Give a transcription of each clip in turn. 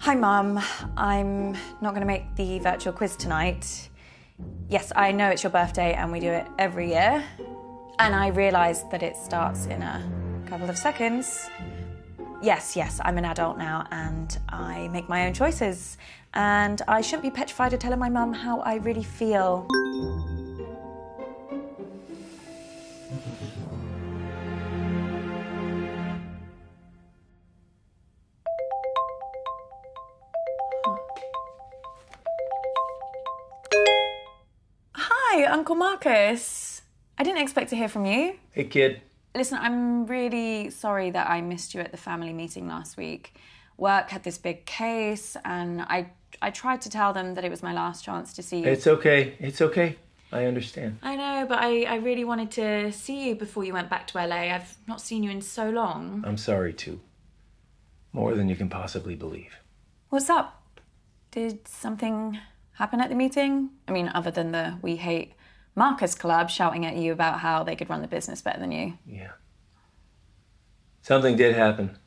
Hi, Mum. I'm not going to make the virtual quiz tonight. Yes, I know it's your birthday and we do it every year. And I realise that it starts in a couple of seconds. Yes, I'm an adult now and I make my own choices. And I shouldn't be petrified of telling my mum how I really feel. Hi, Uncle Marcus. I didn't expect to hear from you. Hey, kid. Listen, I'm really sorry that I missed you at the family meeting last week. Work had this big case, and I tried to tell them that it was my last chance to see you. It's okay. I understand. I know, but I really wanted to see you before you went back to LA. I've not seen you in so long. I'm sorry, too. More than you can possibly believe. What's up? Did something happen at the meeting? I mean, other than the We Hate Marcus collab shouting at you about how they could run the business better than you. Yeah. Something did happen,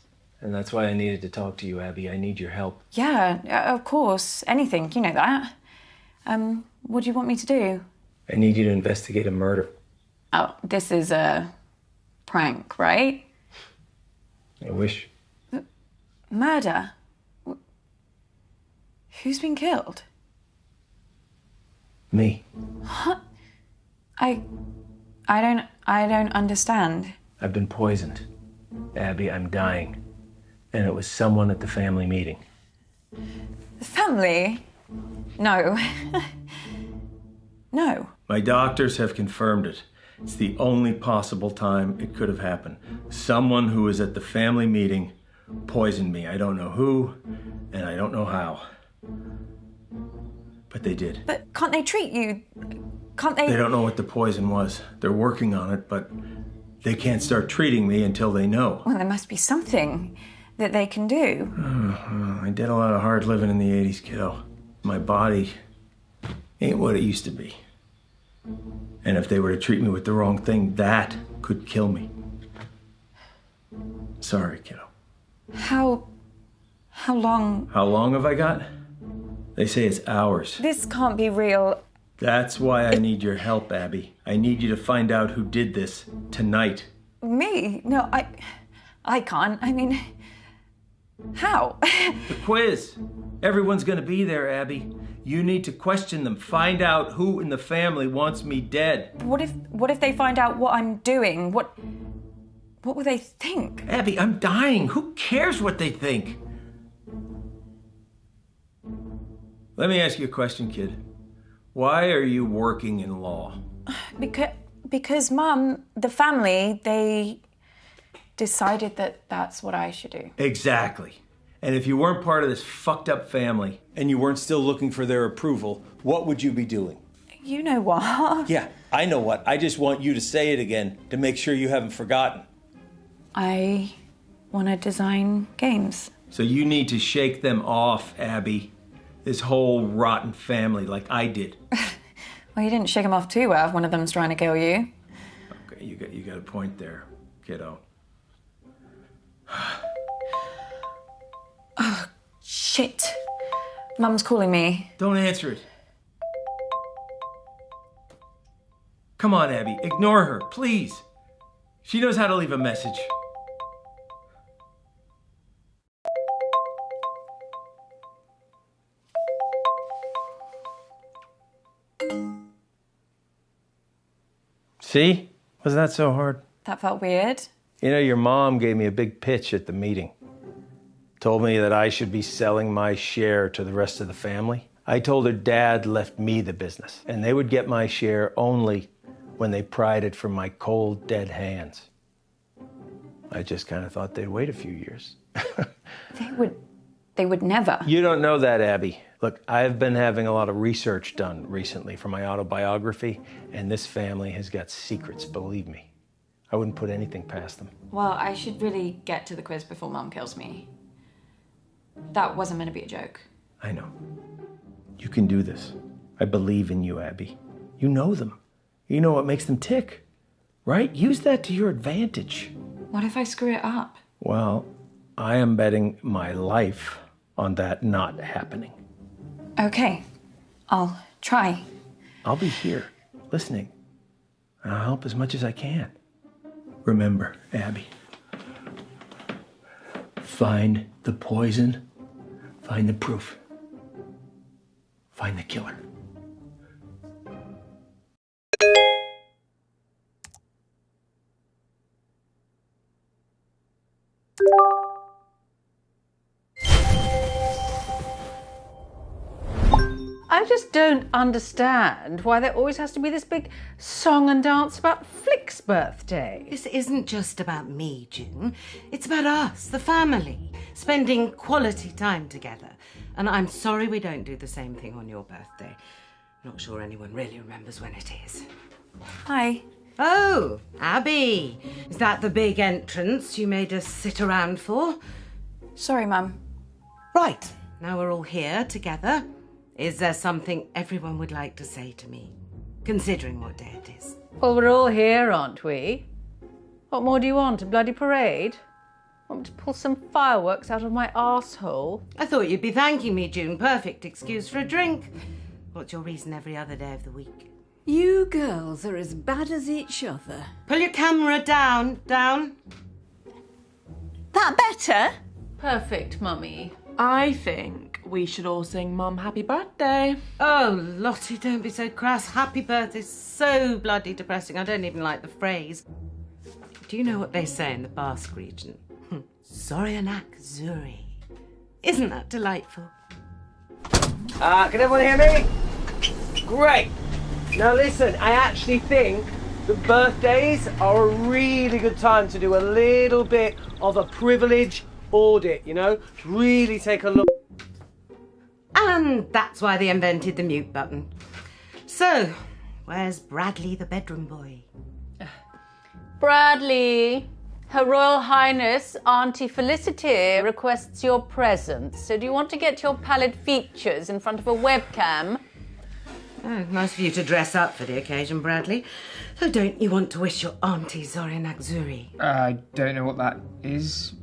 and that's why I needed to talk to you, Abby. I need your help. Yeah, of course. Anything, you know that. What do you want me to do? I need you to investigate a murder. Oh, this is a prank, right? I wish. Murder? Who's been killed? Me. What? I don't understand. I've been poisoned. Abby, I'm dying. And it was someone at the family meeting. The family? No. No. My doctors have confirmed it. It's the only possible time it could have happened. Someone who was at the family meeting poisoned me. I don't know who, and I don't know how. But they did. But can't they treat you? Can't they? They don't know what the poison was. They're working on it, but they can't start treating me until they know. Well, there must be something that they can do. I did a lot of hard living in the 80s, kiddo. My body ain't what it used to be. And if they were to treat me with the wrong thing, that could kill me. Sorry, kiddo. How long? How long have I got? They say it's hours. This can't be real. That's why I need your help, Abby. I need you to find out who did this tonight. Me? No, I can't. I mean, how? The quiz. Everyone's gonna be there, Abby. You need to question them. Find out who in the family wants me dead. What if they find out what I'm doing? What will they think? Abby, I'm dying. Who cares what they think? Let me ask you a question, kid. Why are you working in law? Because Mum, the family, they decided that that's what I should do. Exactly. And if you weren't part of this fucked up family and you weren't still looking for their approval, what would you be doing? You know what? Yeah, I know what. I just want you to say it again to make sure you haven't forgotten. I want to design games. So you need to shake them off, Abby. This whole rotten family like I did. Well, you didn't shake them off too well if one of them's trying to kill you. Okay, you got a point there, kiddo. Oh, shit. Mum's calling me. Don't answer it. Come on, Abby, ignore her, please. She knows how to leave a message. See? Wasn't that so hard? That felt weird. You know, your mom gave me a big pitch at the meeting. Told me that I should be selling my share to the rest of the family. I told her Dad left me the business, and they would get my share only when they pried it from my cold, dead hands. I just kind of thought they'd wait a few years. They would never. You don't know that, Abby. Look, I've been having a lot of research done recently for my autobiography, and this family has got secrets, believe me. I wouldn't put anything past them. Well, I should really get to the quiz before Mum kills me. That wasn't meant to be a joke. I know. You can do this. I believe in you, Abby. You know them. You know what makes them tick, right? Use that to your advantage. What if I screw it up? Well, I am betting my life on that not happening. Okay, I'll try. I'll be here, listening, and I'll help as much as I can. Remember, Abby, find the poison, find the proof, find the killer. I just don't understand why there always has to be this big song and dance about Flick's birthday. This isn't just about me, June. It's about us, the family, spending quality time together. And I'm sorry we don't do the same thing on your birthday. Not sure anyone really remembers when it is. Hi. Oh, Abby. Is that the big entrance you made us sit around for? Sorry, Mum. Right. Now we're all here together. Is there something everyone would like to say to me, considering what day it is? Well, we're all here, aren't we? What more do you want? A bloody parade? Want me to pull some fireworks out of my arsehole? I thought you'd be thanking me, June. Perfect excuse for a drink. What's your reason every other day of the week? You girls are as bad as each other. Pull your camera down. That better? Perfect, Mummy. I think we should all sing Mum Happy Birthday. Oh, Lottie, don't be so crass. Happy birthday's so bloody depressing. I don't even like the phrase. Do you know what they say in the Basque region? Zorianak Zuri. Isn't that delightful? Can everyone hear me? Great. Now listen, I actually think that birthdays are a really good time to do a little bit of a privilege audit, you know? Really take a look. And that's why they invented the mute button. So, where's Bradley the bedroom boy? Bradley, Her Royal Highness Auntie Felicity requests your presence. So do you want to get your pallid features in front of a webcam? Oh, nice of you to dress up for the occasion, Bradley. So don't you want to wish your auntie Zorianak Zuri? I don't know what that is,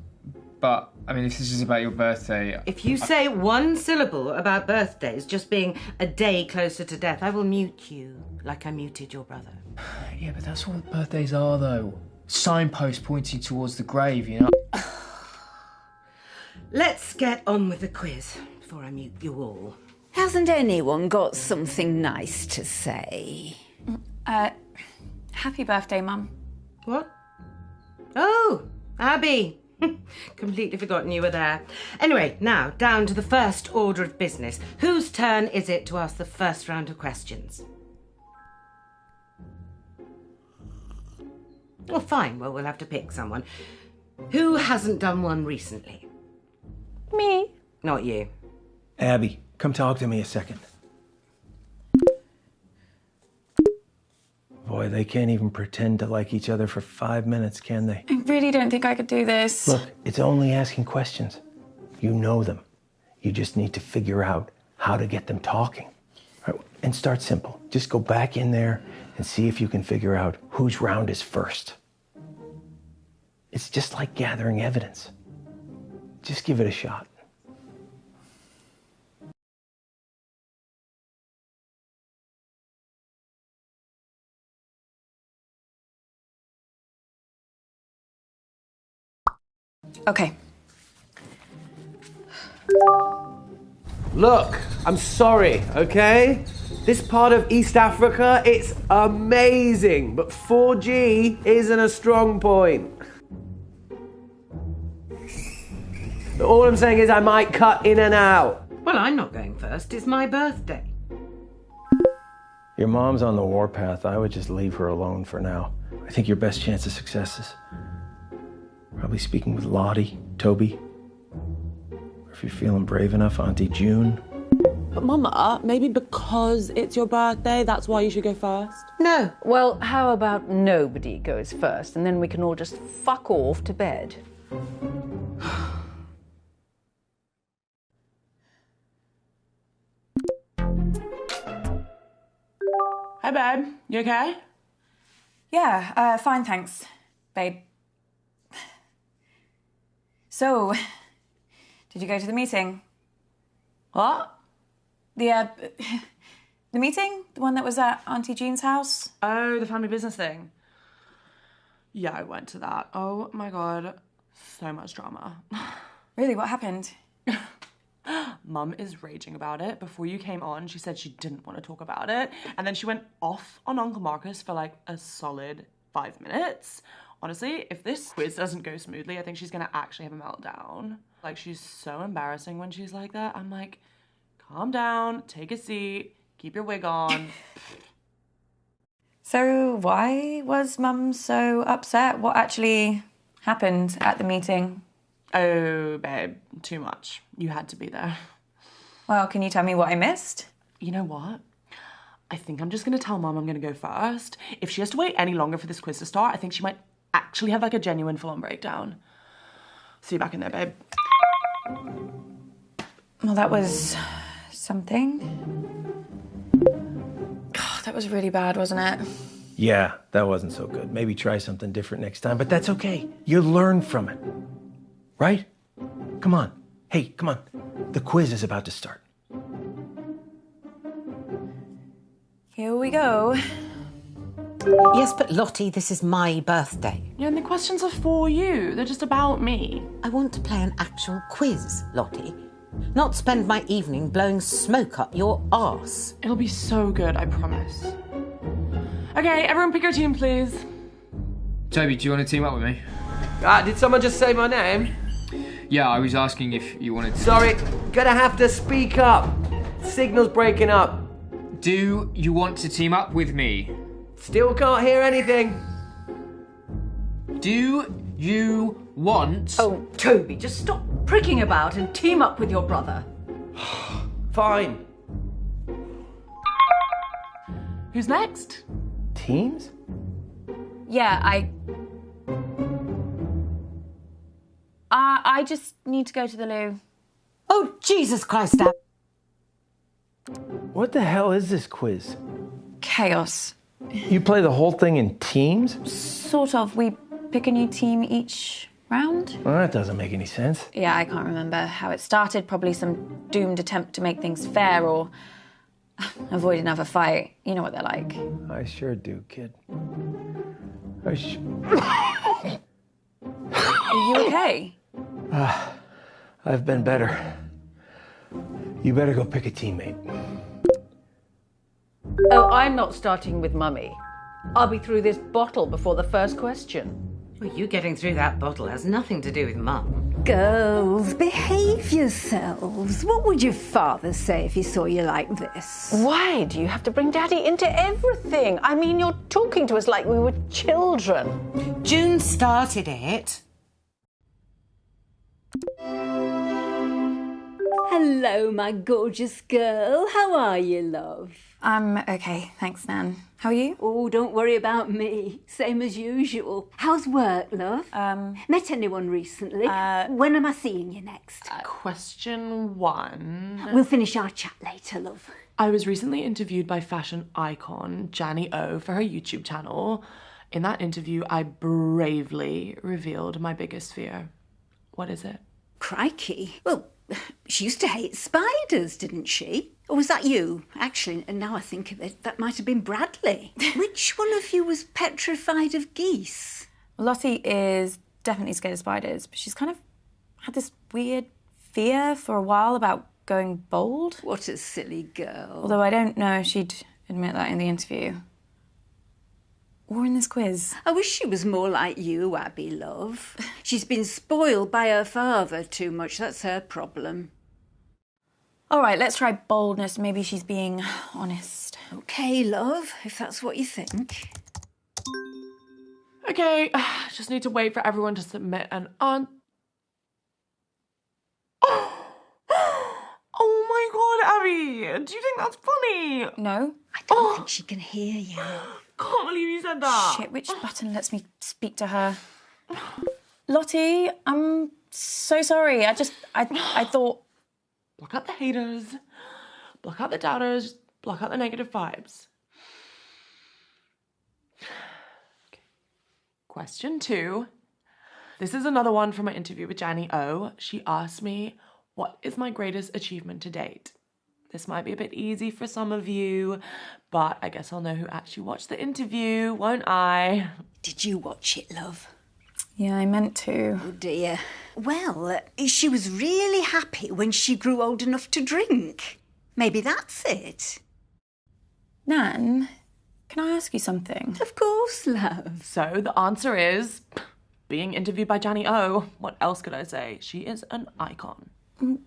but, I mean, if this is about your birthday... If you say one syllable about birthdays just being a day closer to death, I will mute you, like I muted your brother. Yeah, but that's what birthdays are, though. Signposts pointing towards the grave, you know? Let's get on with the quiz before I mute you all. Hasn't anyone got something nice to say? Happy birthday, Mum. What? Oh, Abby. Completely forgotten you were there. Anyway, now, down to the first order of business. Whose turn is it to ask the first round of questions? Well, fine. Well, we'll have to pick someone. Who hasn't done one recently? Me. Not you. Abby, come talk to me a second. Boy, they can't even pretend to like each other for 5 minutes, can they? I really don't think I could do this. Look, it's only asking questions. You know them. You just need to figure out how to get them talking. All right, and start simple. Just go back in there and see if you can figure out whose round is first. It's just like gathering evidence. Just give it a shot. Okay. Look, I'm sorry, okay? This part of East Africa, it's amazing, but 4G isn't a strong point. All I'm saying is I might cut in and out. Well, I'm not going first. It's my birthday. Your mom's on the warpath. I would just leave her alone for now. I think your best chance of success is probably speaking with Lottie, Toby, or if you're feeling brave enough, Auntie June. But Mama, maybe because it's your birthday, that's why you should go first? No. Well, how about nobody goes first and then we can all just fuck off to bed? Hi, babe. You okay? Yeah, fine, thanks, babe. So, did you go to the meeting? What? The meeting? The one that was at Auntie Jean's house? Oh, the family business thing. Yeah, I went to that. Oh my god, so much drama. Really, what happened? Mum is raging about it. Before you came on, she said she didn't want to talk about it. And then she went off on Uncle Marcus for like a solid 5 minutes. Honestly, if this quiz doesn't go smoothly, I think she's gonna actually have a meltdown. Like, she's so embarrassing when she's like that. I'm like, calm down, take a seat, keep your wig on. So why was Mum so upset? What actually happened at the meeting? Oh, babe, too much. You had to be there. Well, can you tell me what I missed? You know what? I think I'm just gonna tell Mum I'm gonna go first. If she has to wait any longer for this quiz to start, I think she might actually have like a genuine full-on breakdown. See you back in there, babe. Well, that was something. God, that was really bad, wasn't it? Yeah, that wasn't so good. Maybe try something different next time, but that's okay. You learn from it. Right? Come on. Hey, come on. The quiz is about to start. Here we go. Yes, but Lottie, this is my birthday. Yeah, and the questions are for you. They're just about me. I want to play an actual quiz, Lottie. Not spend my evening blowing smoke up your arse. It'll be so good, I promise. Okay, everyone pick your team, please. Toby, do you want to team up with me? Did someone just say my name? Yeah, I was asking if you wanted to... Sorry, gonna have to speak up. Signal's breaking up. Do you want to team up with me? Still can't hear anything. Do you want... Oh, Toby, just stop pricking about and team up with your brother. Fine. Who's next? Teams? Yeah, I just need to go to the loo. Oh, Jesus Christ, Dad. What the hell is this quiz? Chaos. You play the whole thing in teams? Sort of. We pick a new team each round. Well, that doesn't make any sense. Yeah, I can't remember how it started. Probably some doomed attempt to make things fair or avoid another fight. You know what they're like. I sure do, kid. Are you okay? I've been better. You better go pick a teammate. Oh, I'm not starting with Mummy. I'll be through this bottle before the first question. Well, you getting through that bottle has nothing to do with Mum. Girls, behave yourselves. What would your father say if he saw you like this? Why do you have to bring Daddy into everything? I mean, you're talking to us like we were children. June started it. Hello, my gorgeous girl. How are you, love? I'm okay, thanks, Nan. How are you? Oh, don't worry about me. Same as usual. How's work, love? Met anyone recently? When am I seeing you next? Question 1. We'll finish our chat later, love. I was recently interviewed by fashion icon Janny O for her YouTube channel. In that interview, I bravely revealed my biggest fear. What is it? Crikey. Well, she used to hate spiders, didn't she? Or was that you? Actually, and now I think of it, that might have been Bradley. Which one of you was petrified of geese? Lottie is definitely scared of spiders, but she's kind of had this weird fear for a while about going bald. What a silly girl. Although I don't know if she'd admit that in the interview. Or in this quiz. I wish she was more like you, Abby, love. She's been spoiled by her father too much. That's her problem. All right, let's try boldness. Maybe she's being honest. Okay, love, if that's what you think. Okay, just need to wait for everyone to submit an Oh my god, Abby! Do you think that's funny? No. I don't think she can hear you. Can't believe you said that. Shit, which button lets me speak to her? Lottie, I'm so sorry. I thought... Block out the haters, block out the doubters, block out the negative vibes. Okay. Question 2. This is another one from my interview with Janny O. She asked me, What is my greatest achievement to date? This might be a bit easy for some of you, but I guess I'll know who actually watched the interview, won't I? Did you watch it, love? Yeah, I meant to. Oh dear. Well, she was really happy when she grew old enough to drink. Maybe that's it. Nan, can I ask you something? Of course, love. So the answer is being interviewed by Janny O. What else could I say? She is an icon.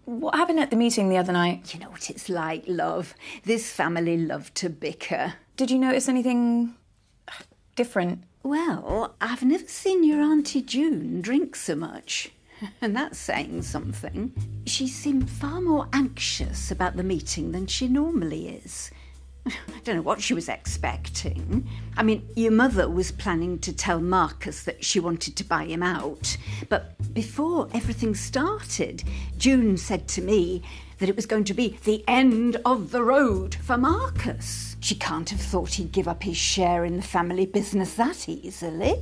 What happened at the meeting the other night? You know what it's like, love. This family love to bicker. Did you notice anything different? Well, I've never seen your Auntie June drink so much. And that's saying something. She seemed far more anxious about the meeting than she normally is. I don't know what she was expecting. I mean, your mother was planning to tell Marcus that she wanted to buy him out. But before everything started, June said to me that it was going to be the end of the road for Marcus. She can't have thought he'd give up his share in the family business that easily.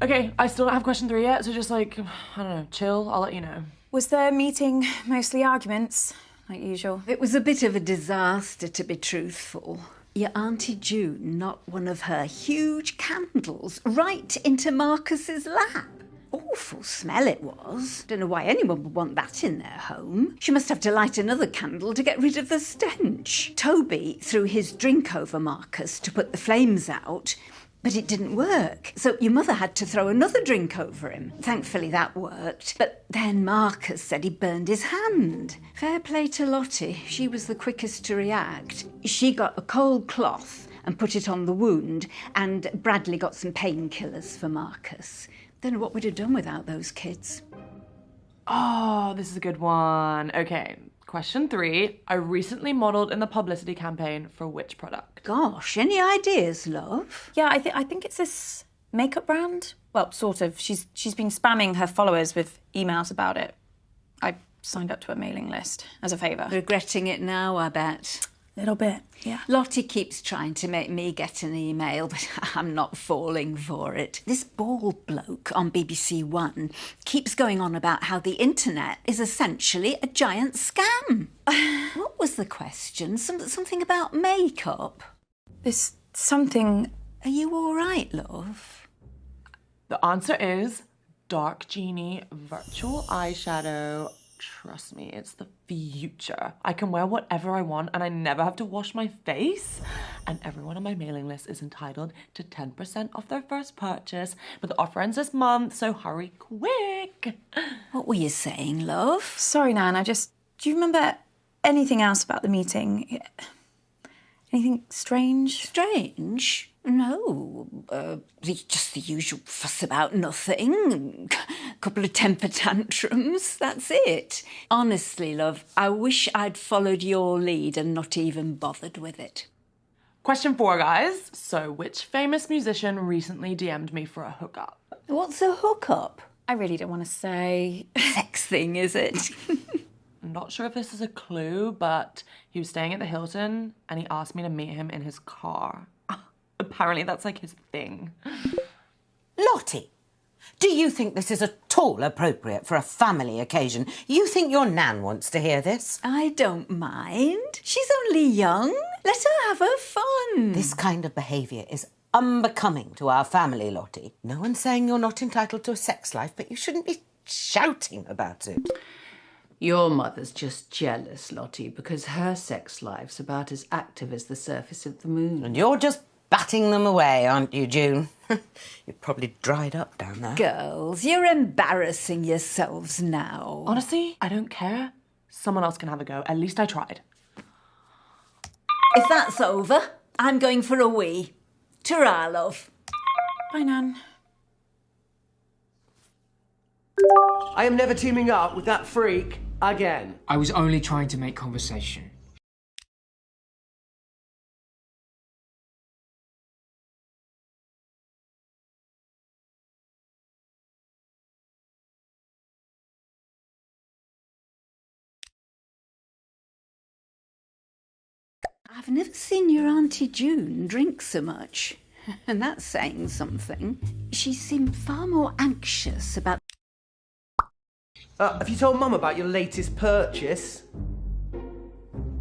Okay, I still don't have question 3 yet, so just I don't know, chill, I'll let you know. Was the meeting mostly arguments, like usual? It was a bit of a disaster, to be truthful. Your Auntie June knocked one of her huge candles right into Marcus's lap. Awful smell it was. Don't know why anyone would want that in their home. She must have to light another candle to get rid of the stench. Toby threw his drink over Marcus to put the flames out, but it didn't work. So your mother had to throw another drink over him. Thankfully that worked. But then Marcus said he burned his hand. Fair play to Lottie. She was the quickest to react. She got a cold cloth and put it on the wound, and Bradley got some painkillers for Marcus. Don't know what we'd have done without those kids. Oh, this is a good one. Okay, question 3. I recently modelled in the publicity campaign for which product? Gosh, any ideas, love? Yeah, I think it's this makeup brand. Well, sort of. She's been spamming her followers with emails about it. I signed up to a mailing list as a favour. Regretting it now, I bet. Little bit, yeah. Lottie keeps trying to make me get an email, but I'm not falling for it. This bald bloke on BBC One keeps going on about how the internet is essentially a giant scam. What was the question? Something about makeup? There's something... Are you all right, love? The answer is Dark Genie Virtual Eyeshadow. Trust me, it's the future. I can wear whatever I want and I never have to wash my face. And everyone on my mailing list is entitled to 10% off their first purchase. But the offer ends this month, so hurry quick. What were you saying, love? Sorry, Nan, do you remember anything else about the meeting? Anything strange? Strange? No, just the usual fuss about nothing. A couple of temper tantrums, that's it. Honestly, love, I wish I'd followed your lead and not even bothered with it. Question 4, guys. So, which famous musician recently DM'd me for a hookup? What's a hookup? I really don't want to say. Sex thing, is it? I'm not sure if this is a clue, but he was staying at the Hilton and he asked me to meet him in his car. Apparently that's his thing. Lottie, do you think this is at all appropriate for a family occasion? You think your Nan wants to hear this? I don't mind. She's only young. Let her have her fun. This kind of behaviour is unbecoming to our family, Lottie. No one's saying you're not entitled to a sex life, but you shouldn't be shouting about it. Your mother's just jealous, Lottie, because her sex life's about as active as the surface of the moon. And you're just batting them away, aren't you, June? You're probably dried up down there. Girls, you're embarrassing yourselves now. Honestly, I don't care. Someone else can have a go. At least I tried. If that's over, I'm going for a wee. Ta-ra, love. Bye, Nan. I am never teaming up with that freak again. I was only trying to make conversation. I've never seen your Auntie June drink so much. And that's saying something. She seemed far more anxious about Have you told Mum about your latest purchase?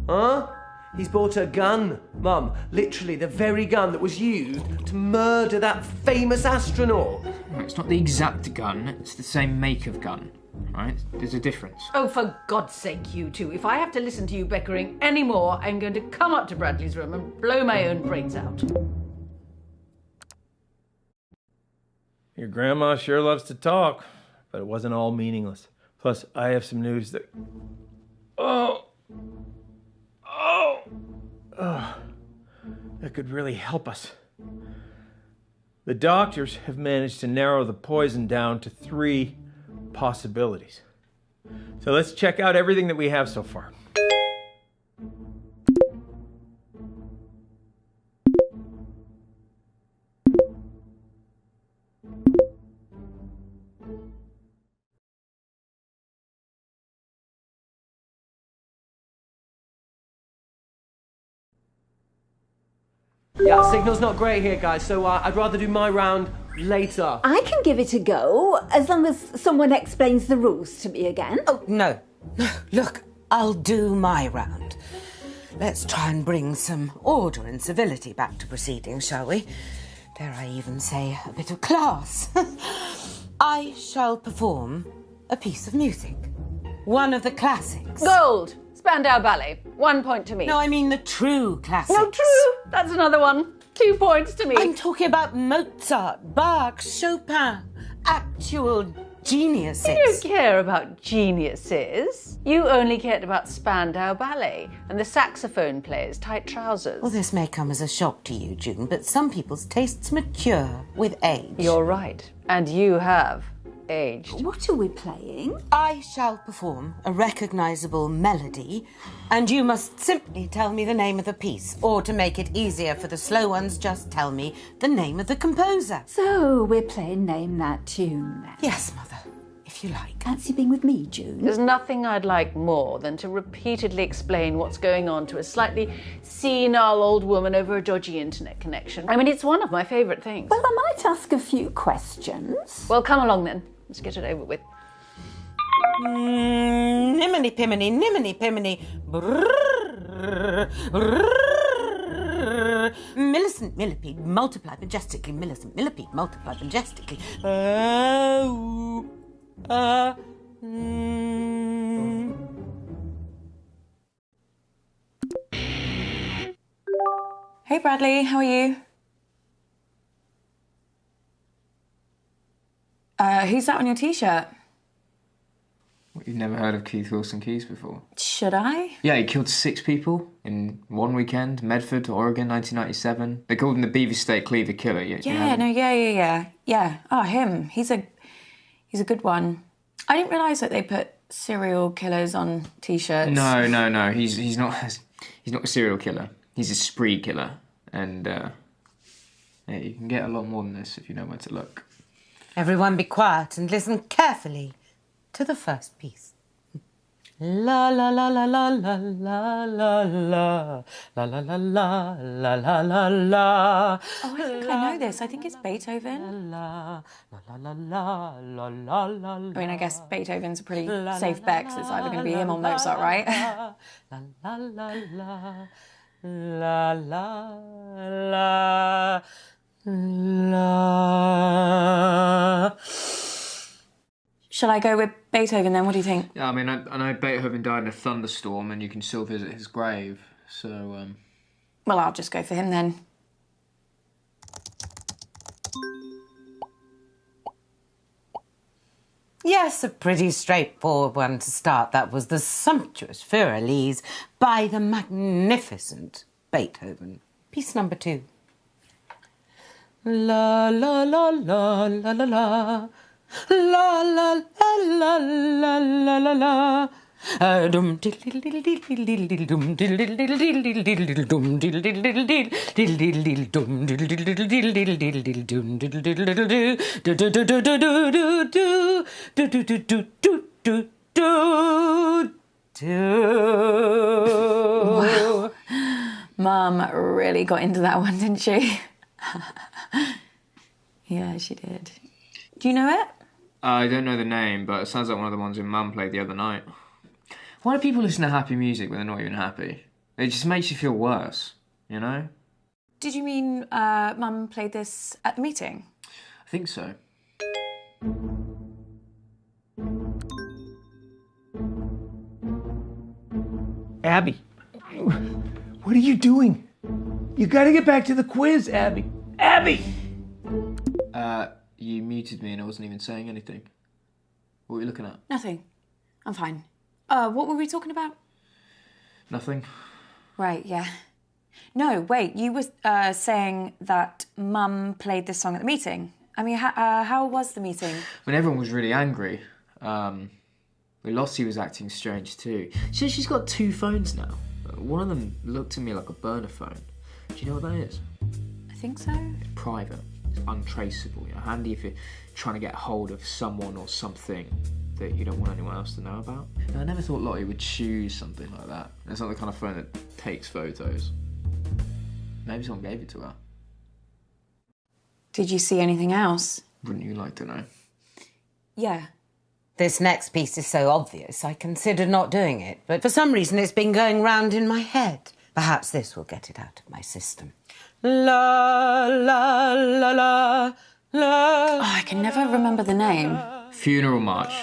Huh? He's bought a gun, Mum. Literally the very gun that was used to murder that famous astronaut. It's not the exact gun, it's the same make of gun, right? There's a difference. Oh, for God's sake, you two. If I have to listen to you bickering anymore, I'm going to come up to Bradley's room and blow my own brains out. Your grandma sure loves to talk, but it wasn't all meaningless. Plus, I have some news that... that could really help us. The doctors have managed to narrow the poison down to 3 possibilities. So let's check out everything that we have so far. Yeah, signal's not great here, guys, so I'd rather do my round later. I can give it a go, as long as someone explains the rules to me again. Oh, no. Look, I'll do my round. Let's try and bring some order and civility back to proceedings, shall we? Dare I even say a bit of class? I shall perform a piece of music. One of the classics. Gold! Spandau Ballet. 1 point to me. No, I mean the true classics. No, true. That's another one. 2 points to me. I'm talking about Mozart, Bach, Chopin. Actual geniuses. You don't care about geniuses. You only cared about Spandau Ballet and the saxophone player's tight trousers. Well, this may come as a shock to you, June, but some people's tastes mature with age. You're right. And you have aged. What are we playing? I shall perform a recognisable melody, and you must simply tell me the name of the piece, or to make it easier for the slow ones, just tell me the name of the composer. So we're playing Name That Tune then? Yes, Mother, if you like. Fancy being with me, June? There's nothing I'd like more than to repeatedly explain what's going on to a slightly senile old woman over a dodgy internet connection. I mean, it's one of my favourite things. Well, I might ask a few questions. Well, come along then. Let's get it over with. Niminy piminy, niminy piminy. Millicent millipede, multiply majestically. Millicent millipede, multiply majestically. Hey Bradley, how are you? Who's that on your t-shirt? What, you've never heard of Keith Wilson Keys before? Should I? Yeah, he killed 6 people in one weekend, Medford, Oregon, 1997. They called him the Beaver State Cleaver Killer. Yeah. Oh, him. He's a good one. I didn't realise that they put serial killers on t-shirts. No. He's not a serial killer. He's a spree killer. And, yeah, you can get a lot more than this if you know where to look. Everyone be quiet and listen carefully to the first piece. La la la la la la la la la la la la la la la la la. Oh, I think I know this. I think it's Beethoven. La la la la la la la. I mean, I guess Beethoven's a pretty safe bet because it's either going to be him or Mozart, right? La la la la la la la. Shall I go with Beethoven then? What do you think? Yeah, I mean, I know Beethoven died in a thunderstorm and you can still visit his grave, so, Well, I'll just go for him then. Yes, a pretty straightforward one to start. That was the sumptuous Für Elise by the magnificent Beethoven. Piece number 2. La la la la la la la. La la la la la la la la. Dum diddle diddle diddle diddle dum diddle diddle diddle diddle dum diddle diddle diddle diddle diddle diddle dum diddle diddle diddle diddle diddle diddle dum diddle diddle diddle do do do do do do do do do do do do do. Wow. Mum really got into that one, didn't she? Yeah, she did. Do you know it? I don't know the name, but it sounds like one of the ones your mum played the other night. Why do people listen to happy music when they're not even happy? It just makes you feel worse, you know? Did you mean Mum played this at the meeting? I think so. Abby, what are you doing? You gotta get back to the quiz, Abby. Abby! You muted me and I wasn't even saying anything. What were you looking at? Nothing. I'm fine. What were we talking about? Nothing. Right, yeah. No, wait, you were saying that Mum played this song at the meeting. I mean, how was the meeting? When everyone was really angry. Lottie was acting strange too. She's got 2 phones now. One of them looked to me like a burner phone. Do you know what that is? I think so. It's private. It's untraceable. You know, handy if you're trying to get hold of someone or something that you don't want anyone else to know about. And I never thought Lottie would choose something like that. It's not the kind of phone that takes photos. Maybe someone gave it to her. Did you see anything else? Wouldn't you like to know? Yeah. This next piece is so obvious, I considered not doing it, but for some reason it's been going round in my head. Perhaps this will get it out of my system. La, la, la, la, la. Oh, I can never remember the name. Funeral March.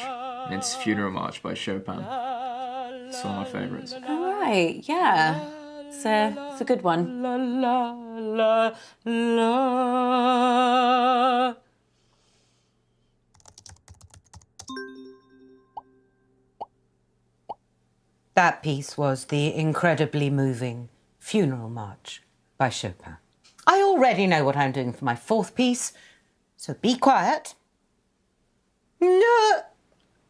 It's Funeral March by Chopin. It's one of my favourites. All right, yeah. It's a good one. La, la, la, la. That piece was the incredibly moving Funeral March by Chopin. I already know what I'm doing for my 4th piece, so be quiet. No.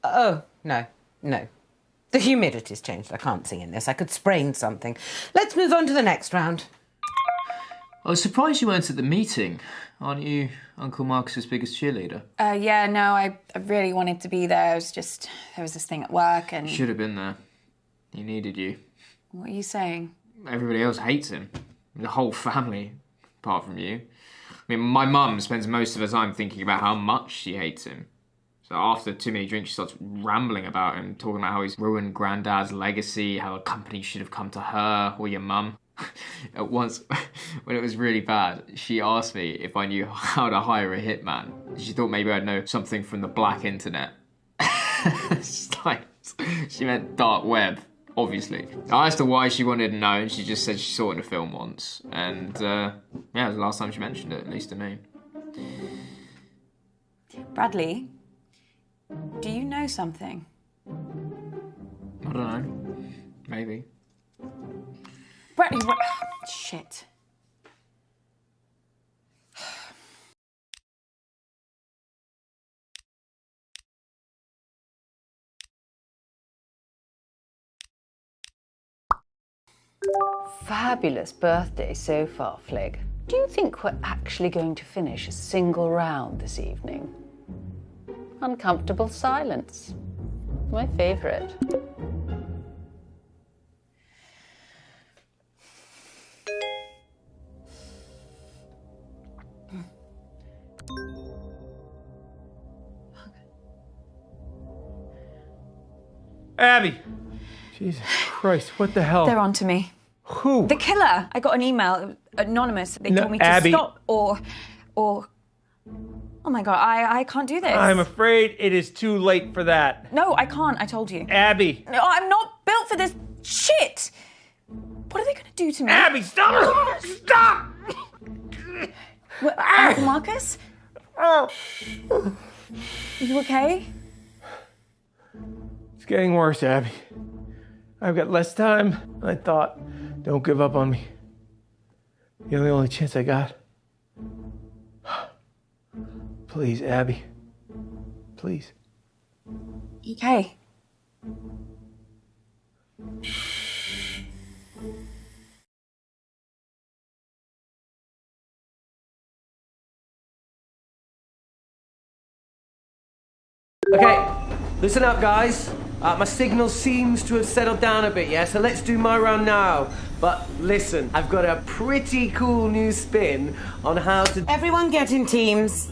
Oh, no. The humidity's changed. I can't sing in this. I could sprain something. Let's move on to the next round. I was surprised you weren't at the meeting. Aren't you Uncle Marcus's biggest cheerleader? Yeah, no, I really wanted to be there. It was just, there was this thing at work and... You should have been there. He needed you. What are you saying? Everybody else hates him. The whole family, apart from you. I mean, my mum spends most of her time thinking about how much she hates him. So after too many drinks, she starts rambling about him, talking about how he's ruined Granddad's legacy, how a company should have come to her or your mum. At once, when it was really bad, she asked me if I knew how to hire a hitman. She thought maybe I'd know something from the black internet. She meant dark web. Obviously. I asked her why she wanted to know, and she just said she saw it in a film once. And, yeah, it was the last time she mentioned it, at least to me. Bradley, do you know something? I don't know. Maybe. Bradley, shit. Fabulous birthday so far, Flig. Do you think we're actually going to finish a single round this evening? Uncomfortable silence. My favourite. Abby! Jesus Christ, what the hell? They're on to me. Who? The killer. I got an email, anonymous. They told me to Abby. stop or... Oh my God, I can't do this. I'm afraid it is too late for that. No, I can't, I told you. Abby! No, I'm not built for this shit! What are they going to do to me? Abby, stop! Stop! What, Uncle Marcus? Oh. Are you okay? It's getting worse, Abby. I've got less time than I thought. Don't give up on me. You're the only chance I got. Please, Abby. Please. Okay. Okay, listen up, guys. My signal seems to have settled down a bit, yeah? So let's do my round now. But listen, I've got a pretty cool new spin on how to... Everyone get in teams.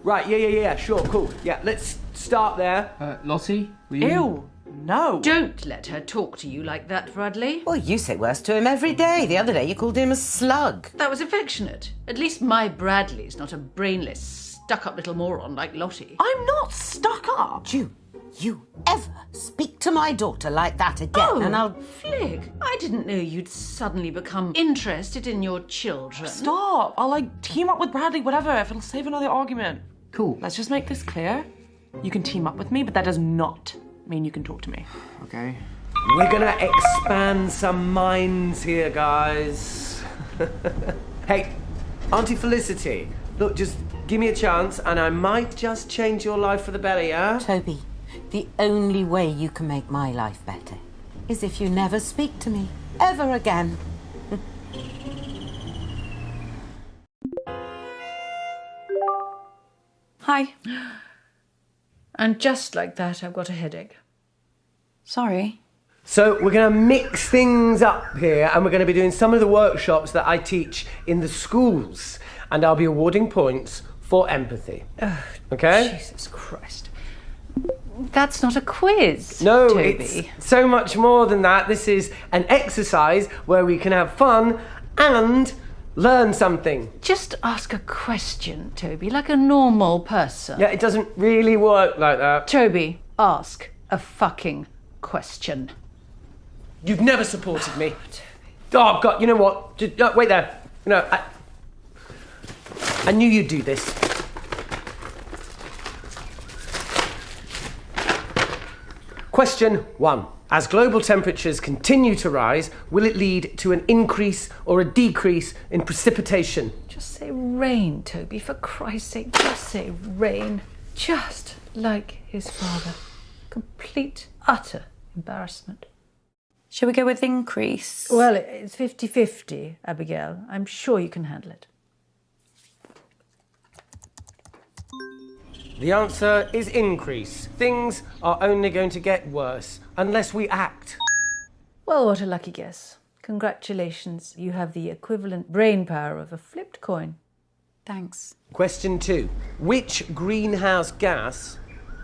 Right, yeah, sure, cool. Yeah, let's start there. Lottie, will you? Ew, no. Don't let her talk to you like that, Bradley. Well, you say worse to him every day. The other day you called him a slug. That was affectionate. At least my Bradley's not a brainless, stuck-up little moron like Lottie. I'm not stuck up. You ever speak to my daughter like that again, and I'll... Flig, I didn't know you'd suddenly become interested in your children. Stop. I'll, team up with Bradley, whatever, if it'll save another argument. Cool. Let's just make this clear. You can team up with me, but that does not mean you can talk to me. Okay. We're gonna expand some minds here, guys. Hey, Auntie Felicity, look, just give me a chance and I might just change your life for the better, yeah? Toby, the only way you can make my life better is if you never speak to me ever again. Hi. And just like that, I've got a headache. Sorry. So we're going to mix things up here and we're going to be doing some of the workshops that I teach in the schools and I'll be awarding points for empathy. Okay? Jesus Christ. That's not a quiz, No, Toby. it's so much more than that. This is an exercise where we can have fun and learn something. Just ask a question, Toby, like a normal person. Yeah, it doesn't really work like that. Toby, ask a fucking question. You've never supported me. Oh, God, you know what? Just, wait there. No, I knew you'd do this. Question 1. As global temperatures continue to rise, will it lead to an increase or a decrease in precipitation? Just say rain, Toby, for Christ's sake. Just say rain. Just like his father. Complete, utter embarrassment. Shall we go with increase? Well, it's 50-50, Abigail. I'm sure you can handle it. The answer is increase. Things are only going to get worse unless we act. Well, what a lucky guess. Congratulations. You have the equivalent brain power of a flipped coin. Thanks. Question 2. Which greenhouse gas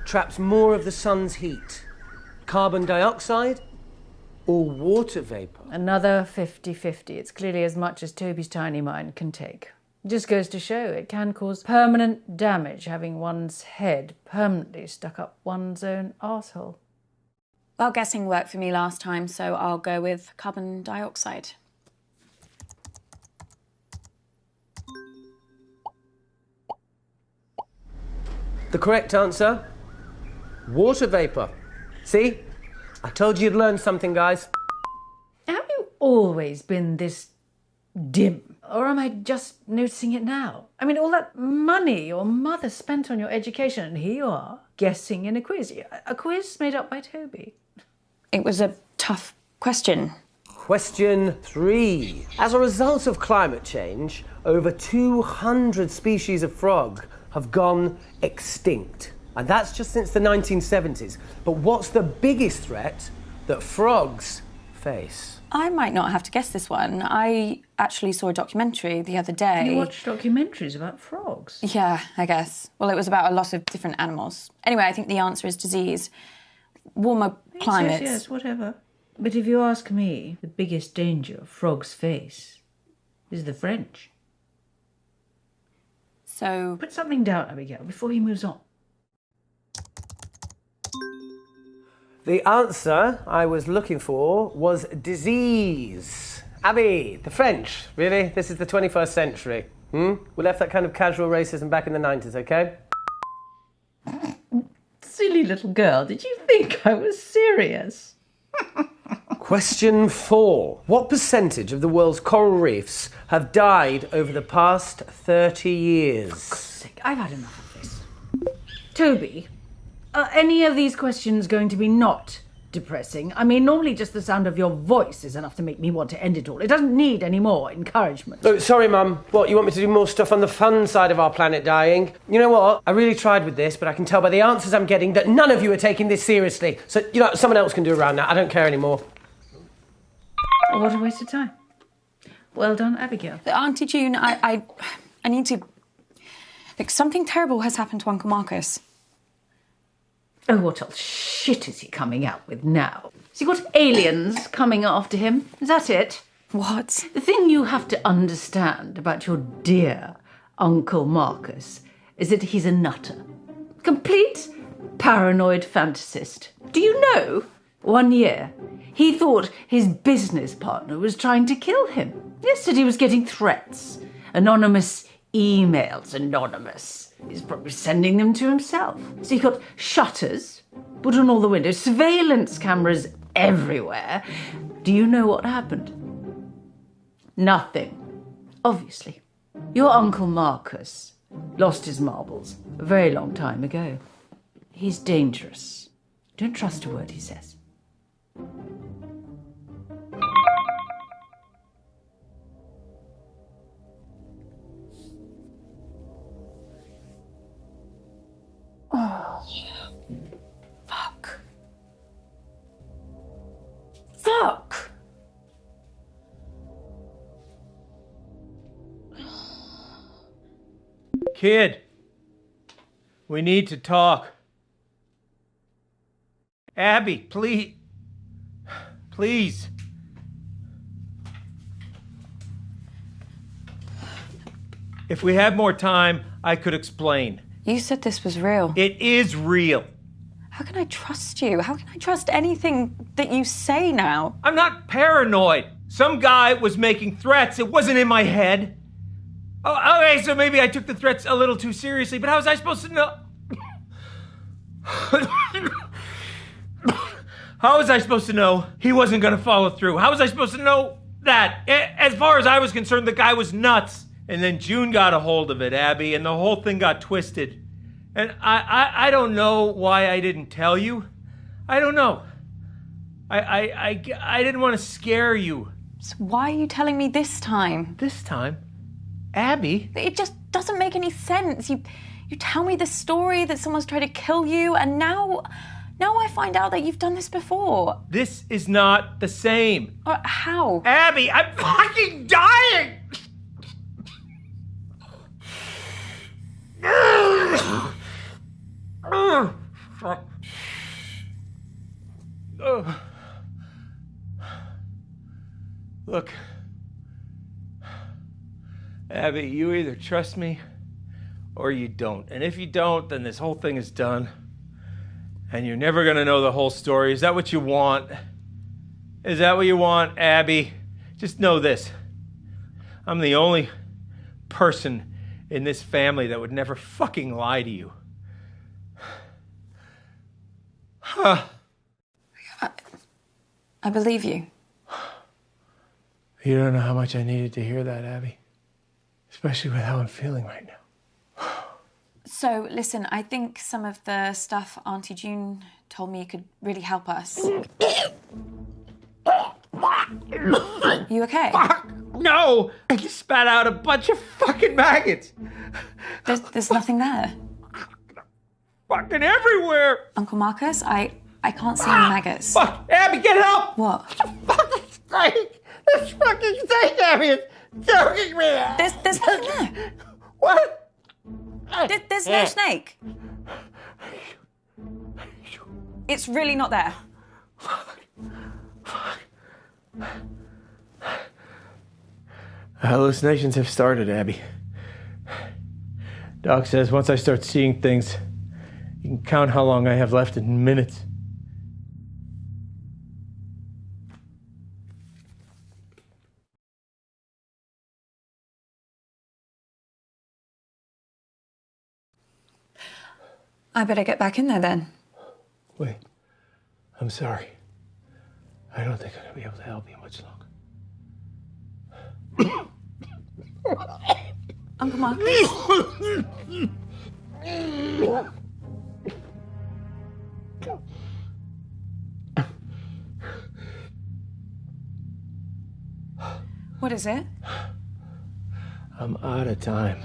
traps more of the sun's heat? Carbon dioxide or water vapour? Another 50-50. It's clearly as much as Toby's tiny mind can take. It just goes to show it can cause permanent damage having one's head permanently stuck up one's own arsehole. Well, guessing worked for me last time, so I'll go with carbon dioxide. The correct answer? Water vapour. See? I told you you'd learn something, guys. Have you always been this dim? Or am I just noticing it now? I mean, all that money your mother spent on your education, and here you are, guessing in a quiz. A quiz made up by Toby. It was a tough question. Question 3. As a result of climate change, over 200 species of frog have gone extinct. And that's just since the 1970s. But what's the biggest threat that frogs face? I might not have to guess this one. I actually saw a documentary the other day. You watch documentaries about frogs? Yeah, I guess. Well, it was about a lot of different animals. Anyway, I think the answer is disease. Warmer climates. Yes, whatever. But if you ask me, the biggest danger frogs face is the French. So... Put something down, Abigail, before he moves on. The answer I was looking for was disease. Abby, the French, really? This is the 21st century. We left that kind of casual racism back in the 90s, okay? Silly little girl, did you think I was serious? Question 4. What percentage of the world's coral reefs have died over the past 30 years? For God's sake, I've had enough of this. Toby, are any of these questions going to be not depressing? I mean, normally just the sound of your voice is enough to make me want to end it all. It doesn't need any more encouragement. Oh, sorry, Mum. What, you want me to do more stuff on the fun side of our planet dying? You know what? I really tried with this, but I can tell by the answers I'm getting that none of you are taking this seriously. So, someone else can do around that. I don't care anymore. Oh, what a waste of time. Well done, Abigail. Auntie June, I need to Look, something terrible has happened to Uncle Marcus. Oh, what else shit is he coming out with now? Has he got aliens coming after him? Is that it? What? The thing you have to understand about your dear Uncle Marcus is that he's a nutter. Complete paranoid fantasist. Do you know, 1 year, he thought his business partner was trying to kill him. Yesterday he was getting threats. Anonymous emails, anonymous. He's probably sending them to himself. So he got shutters put on all the windows, surveillance cameras everywhere. Do you know what happened? Nothing. Obviously. Your Uncle Marcus lost his marbles a very long time ago. He's dangerous. Don't trust a word he says. Oh, fuck. Fuck. Kid, we need to talk. Abby, please. Please. If we had more time, I could explain. You said this was real. It is real. How can I trust you? How can I trust anything that you say now? I'm not paranoid. Some guy was making threats. It wasn't in my head. Oh, okay, so maybe I took the threats a little too seriously, but how was I supposed to know? How was I supposed to know he wasn't going to follow through? How was I supposed to know that? As far as I was concerned, the guy was nuts. And then June got a hold of it, Abby, and the whole thing got twisted. And I don't know why I didn't tell you. I don't know. I didn't want to scare you. So why are you telling me this time? This time? Abby? It just doesn't make any sense. You tell me the story that someone's tried to kill you, and now I find out that you've done this before. This is not the same. How? Abby, I'm fucking dying! Look, Abby, you either trust me or you don't. And if you don't, then this whole thing is done. And you're never going to know the whole story. Is that what you want? Is that what you want, Abby? Just know this. I'm the only person in this family that would never fucking lie to you. Huh. I believe you. You don't know how much I needed to hear that, Abby. Especially with how I'm feeling right now. So, listen, I think some of the stuff Auntie June told me could really help us. You okay? Fuck! No! I just spat out a bunch of fucking maggots! There's nothing there. Fucking everywhere! Uncle Marcus, I can't see any maggots. Fuck! Abby, get help! What? Fucking snake! This fucking snake, Abby, is choking me! There's nothing there. What? There's no snake. It's really not there. Fuck. Hallucinations have started, Abby. Doc says once I start seeing things, you can count how long I have left in minutes. I better get back in there then. Wait, I'm sorry. I don't think I'm going to be able to help you much longer. Uncle Marcus? What is it? I'm out of time.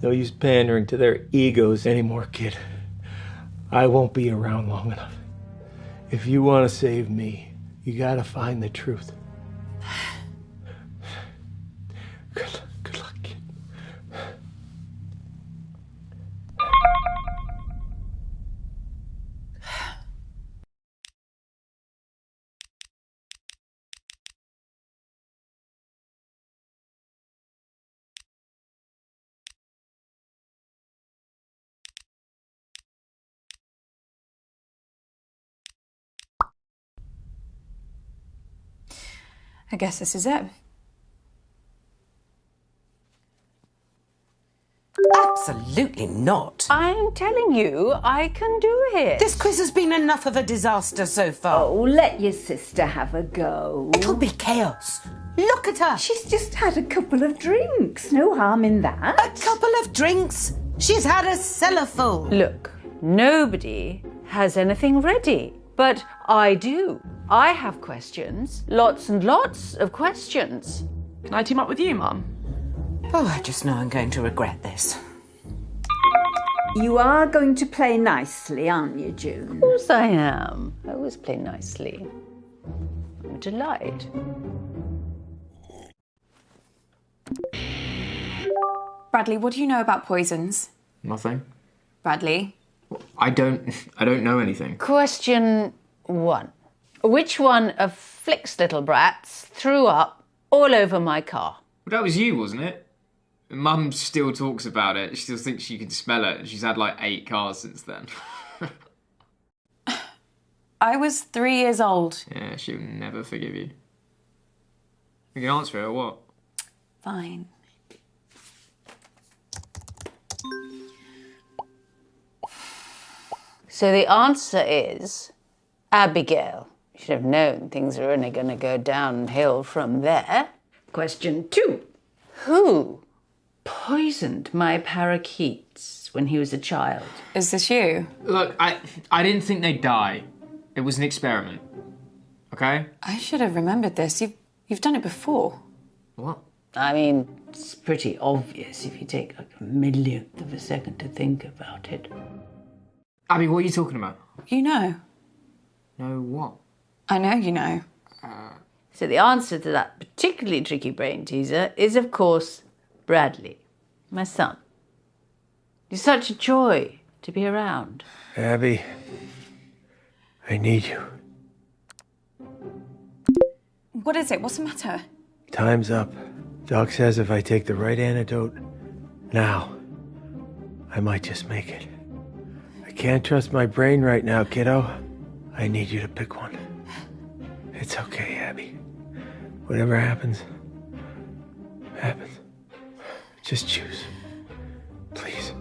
No use pandering to their egos anymore, kid. I won't be around long enough. If you want to save me, you gotta find the truth. Good luck, kid. I guess this is it. Absolutely not. I'm telling you, I can do it. This quiz has been enough of a disaster so far. Oh, let your sister have a go. It'll be chaos. Look at her. She's just had a couple of drinks. No harm in that. A couple of drinks? She's had a cellar full. Look, nobody has anything ready, but I do. I have questions. Lots and lots of questions. Can I team up with you, Mum? Oh, I just know I'm going to regret this. You are going to play nicely, aren't you, June? Of course I am. I always play nicely. I'm a delight. Bradley, what do you know about poisons? Nothing. Bradley? I don't know anything. Question 1. Which of Flick's little brats threw up all over my car? Well, that was you, wasn't it? Mum still talks about it. She still thinks she can smell it. She's had like 8 cars since then. I was 3 years old. Yeah, she'll never forgive you. You can answer it or what? Fine. So the answer is Abigail. You should have known things are only going to go downhill from there. Question 2. Who poisoned my parakeets when he was a child? Is this you? Look, I didn't think they'd die. It was an experiment. Okay? I should have remembered this. You've done it before. What? I mean, it's pretty obvious if you take like a millionth of a second to think about it. Abby, what are you talking about? You know. No what? I know you know. So the answer to that particularly tricky brain teaser is, of course, Bradley, my son. He's such a joy to be around. Abby, I need you. What is it? What's the matter? Time's up. Doc says if I take the right antidote now, I might just make it. I can't trust my brain right now, kiddo. I need you to pick one. It's okay, Abby. Whatever happens, happens. Just choose. Please.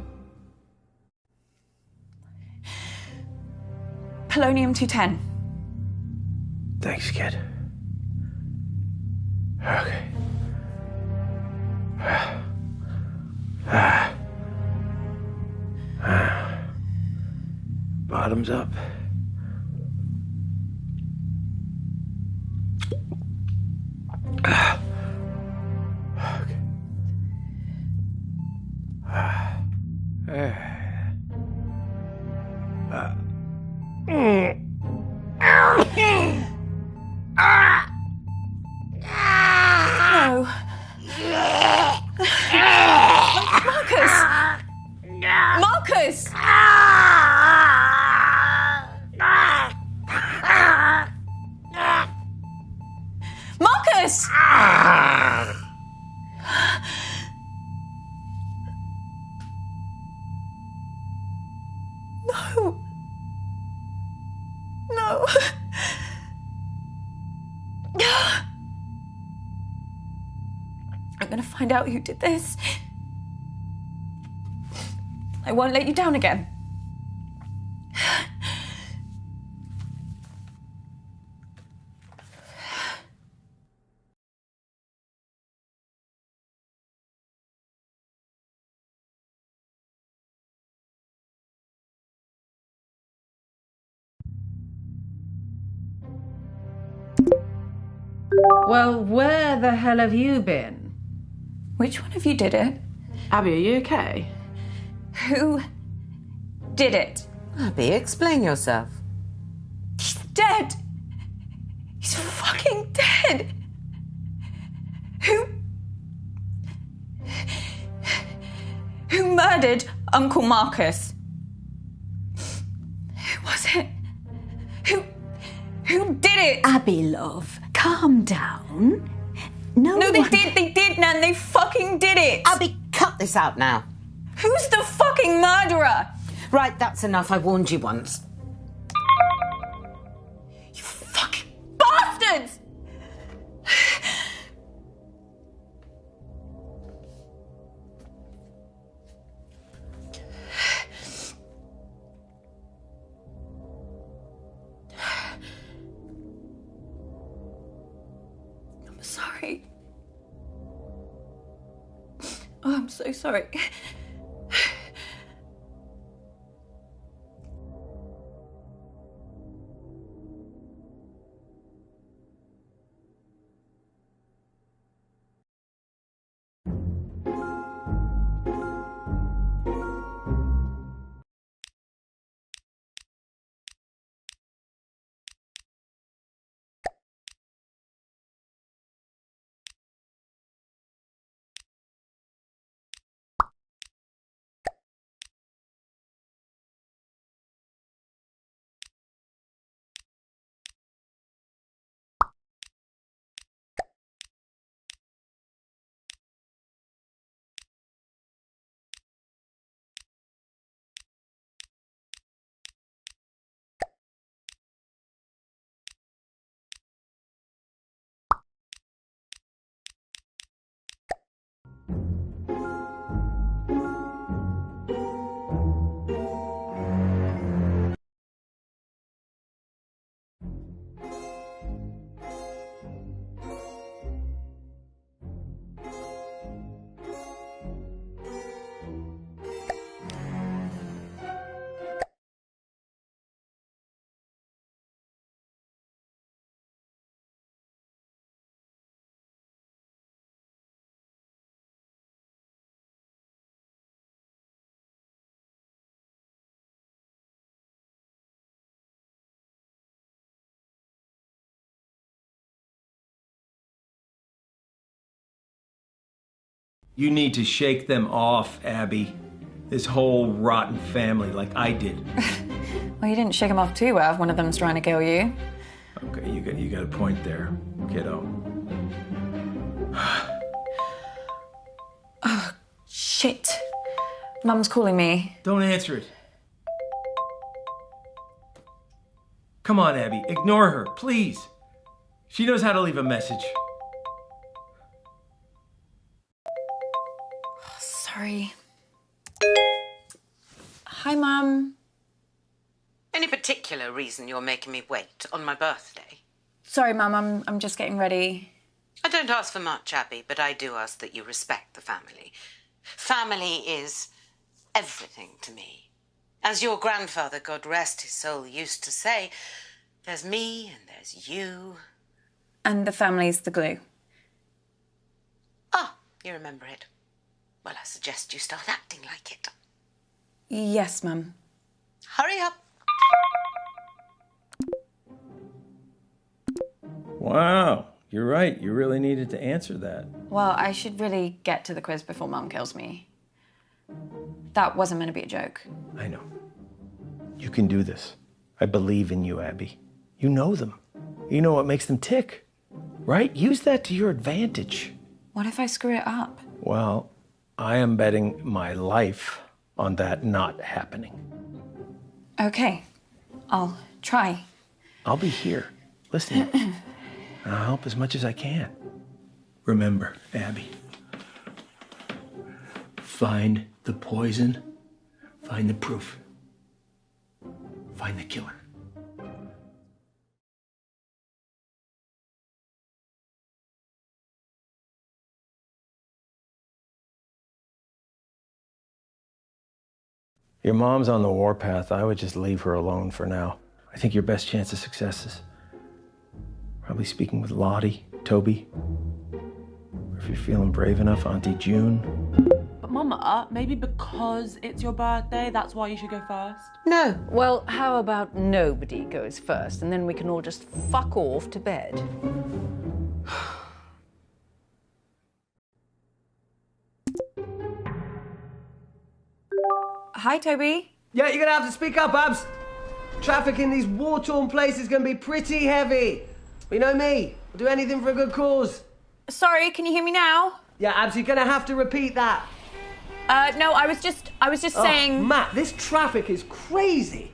Polonium-210. Thanks, kid. Okay. Bottoms up. No. Marcus! Marcus! Marcus! No. No. I'm gonna find out who did this. I won't let you down again. Well, where the hell have you been? Which one of you did it? Abby, are you okay? Who did it? Abby, explain yourself. He's dead. He's fucking dead. Who murdered Uncle Marcus? Who was it? Who did it? Abby, love, calm down. No, they did, Nan. They fucking did it. Abby, cut this out now. Who's the fucking murderer? Right, that's enough. I warned you once. You fucking bastards! sorry. Oh, I'm so sorry. You need to shake them off, Abby. This whole rotten family, like I did. Well, you didn't shake them off too well if one of them's trying to kill you. Okay, you got a point there, kiddo. Oh, shit. Mum's calling me. Don't answer it. Come on, Abby, ignore her, please. She knows how to leave a message. Sorry. Hi, Mum. Any particular reason you're making me wait on my birthday? Sorry, Mum, I'm just getting ready. I don't ask for much, Abby, but I do ask that you respect the family. Family is everything to me. As your grandfather, God rest his soul, used to say, there's me and there's you. And the family's the glue. Ah, you remember it. Well, I suggest you start acting like it. Yes, Mum. Hurry up. Wow, you're right. You really needed to answer that. Well, I should really get to the quiz before Mum kills me. That wasn't meant to be a joke. I know. You can do this. I believe in you, Abby. You know them. You know what makes them tick, right? Use that to your advantage. What if I screw it up? Well, I am betting my life on that not happening. Okay, I'll try. I'll be here, listening. And I'll help as much as I can. Remember, Abby, find the poison, find the proof, find the killer. Your mom's on the warpath. I would just leave her alone for now. I think your best chance of success is probably speaking with Lottie, Toby, or if you're feeling brave enough, Auntie June. But Mama, maybe because it's your birthday, that's why you should go first? No. Well, how about nobody goes first, and then we can all just fuck off to bed? Hi, Toby. Yeah, you're gonna have to speak up, Abs. Traffic in these war-torn places is gonna be pretty heavy. But you know me, I'll do anything for a good cause. Sorry, can you hear me now? Yeah, Abs, you're gonna have to repeat that. No, I was just saying... Matt, this traffic is crazy.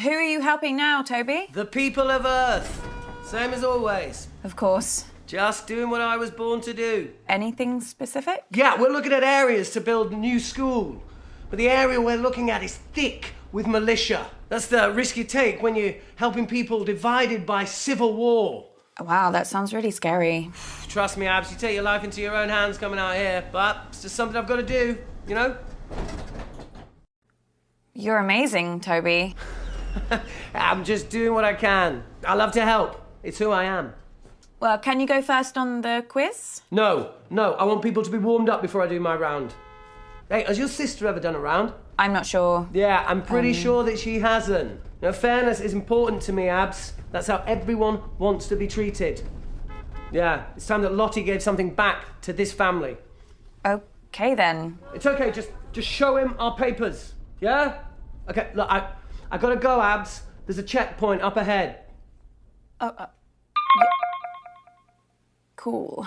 Who are you helping now, Toby? The people of Earth. Same as always. Of course. Just doing what I was born to do. Anything specific? Yeah, we're looking at areas to build a new school. But the area we're looking at is thick with militia. That's the risk you take when you're helping people divided by civil war. Wow, that sounds really scary. Trust me, Abs, you take your life into your own hands coming out here, but it's just something I've got to do, you know? You're amazing, Toby. I'm just doing what I can. I love to help. It's who I am. Well, can you go first on the quiz? No, I want people to be warmed up before I do my round. Hey, has your sister ever done a round? I'm not sure. Yeah, I'm pretty sure that she hasn't. Now, fairness is important to me, Abs. That's how everyone wants to be treated. Yeah, it's time that Lottie gave something back to this family. Okay, then. It's okay, just show him our papers, yeah? Okay, look, I gotta go, Abs. There's a checkpoint up ahead. Cool.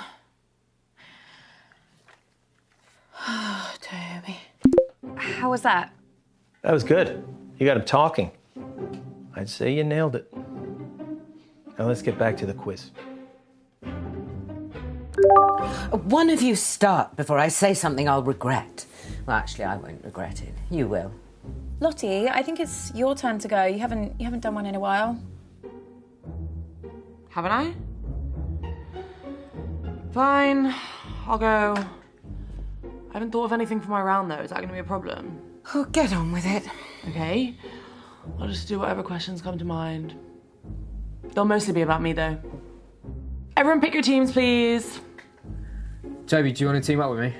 Toby. How was that? That was good. You got him talking. I'd say you nailed it. Now let's get back to the quiz. One of you start before I say something I'll regret. Well, actually, I won't regret it. You will. Lottie, I think it's your turn to go. You haven't done one in a while. Haven't I? Fine, I'll go. I haven't thought of anything for my round, though. Is that going to be a problem? Oh, get on with it. Okay. I'll just do whatever questions come to mind. They'll mostly be about me, though. Everyone pick your teams, please. Toby, do you want to team up with me?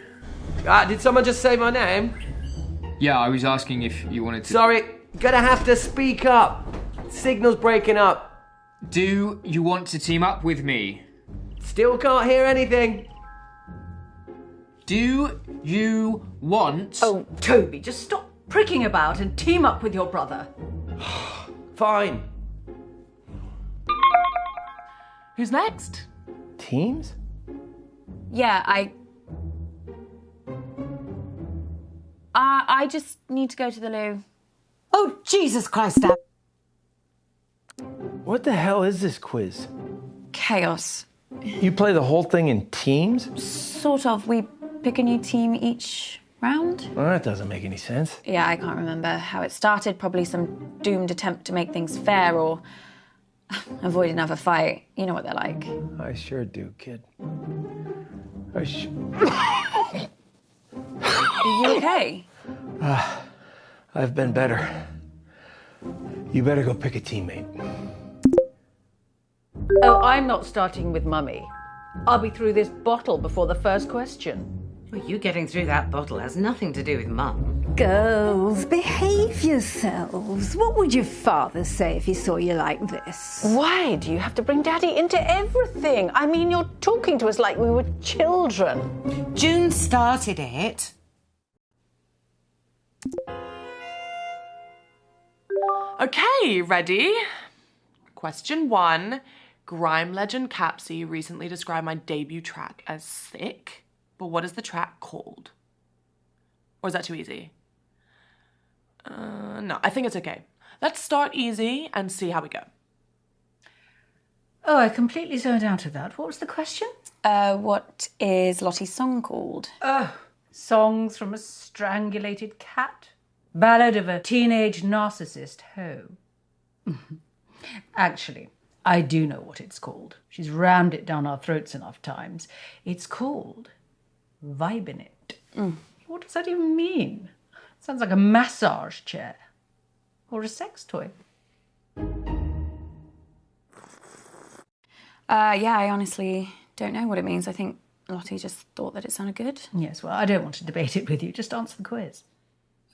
Did someone just say my name? Yeah, I was asking if you wanted to... Sorry, gonna have to speak up. Signal's breaking up. Do you want to team up with me? Still can't hear anything. Do you want... Oh, Toby, just stop pricking about and team up with your brother. Fine. Who's next? Teams? Yeah, I just need to go to the loo. Oh, Jesus Christ, Ab. What the hell is this quiz? Chaos. You play the whole thing in teams? Sort of. We pick a new team each round. Well, that doesn't make any sense. Yeah, I can't remember how it started. Probably some doomed attempt to make things fair or avoid another fight. You know what they're like. I sure do, kid. Are you okay? I've been better. You better go pick a teammate. Oh, I'm not starting with Mummy. I'll be through this bottle before the first question. Well, you getting through that bottle has nothing to do with Mum. Girls, behave yourselves. What would your father say if he saw you like this? Why do you have to bring Daddy into everything? I mean, you're talking to us like we were children. June started it. Okay, ready? Question 1. Grime legend Capsy recently described my debut track as sick, but what is the track called? Or is that too easy? No, I think it's okay. Let's start easy and see how we go. Oh, I completely zoned out of that. What was the question? What is Lottie's song called? Songs from a Strangulated Cat. Ballad of a Teenage Narcissist Hoe. Actually, I do know what it's called. She's rammed it down our throats enough times. It's called Vibin' It. What does that even mean? Sounds like a massage chair. Or a sex toy. Yeah, I honestly don't know what it means. I think Lottie just thought that it sounded good. Yes, well, I don't want to debate it with you. Just answer the quiz.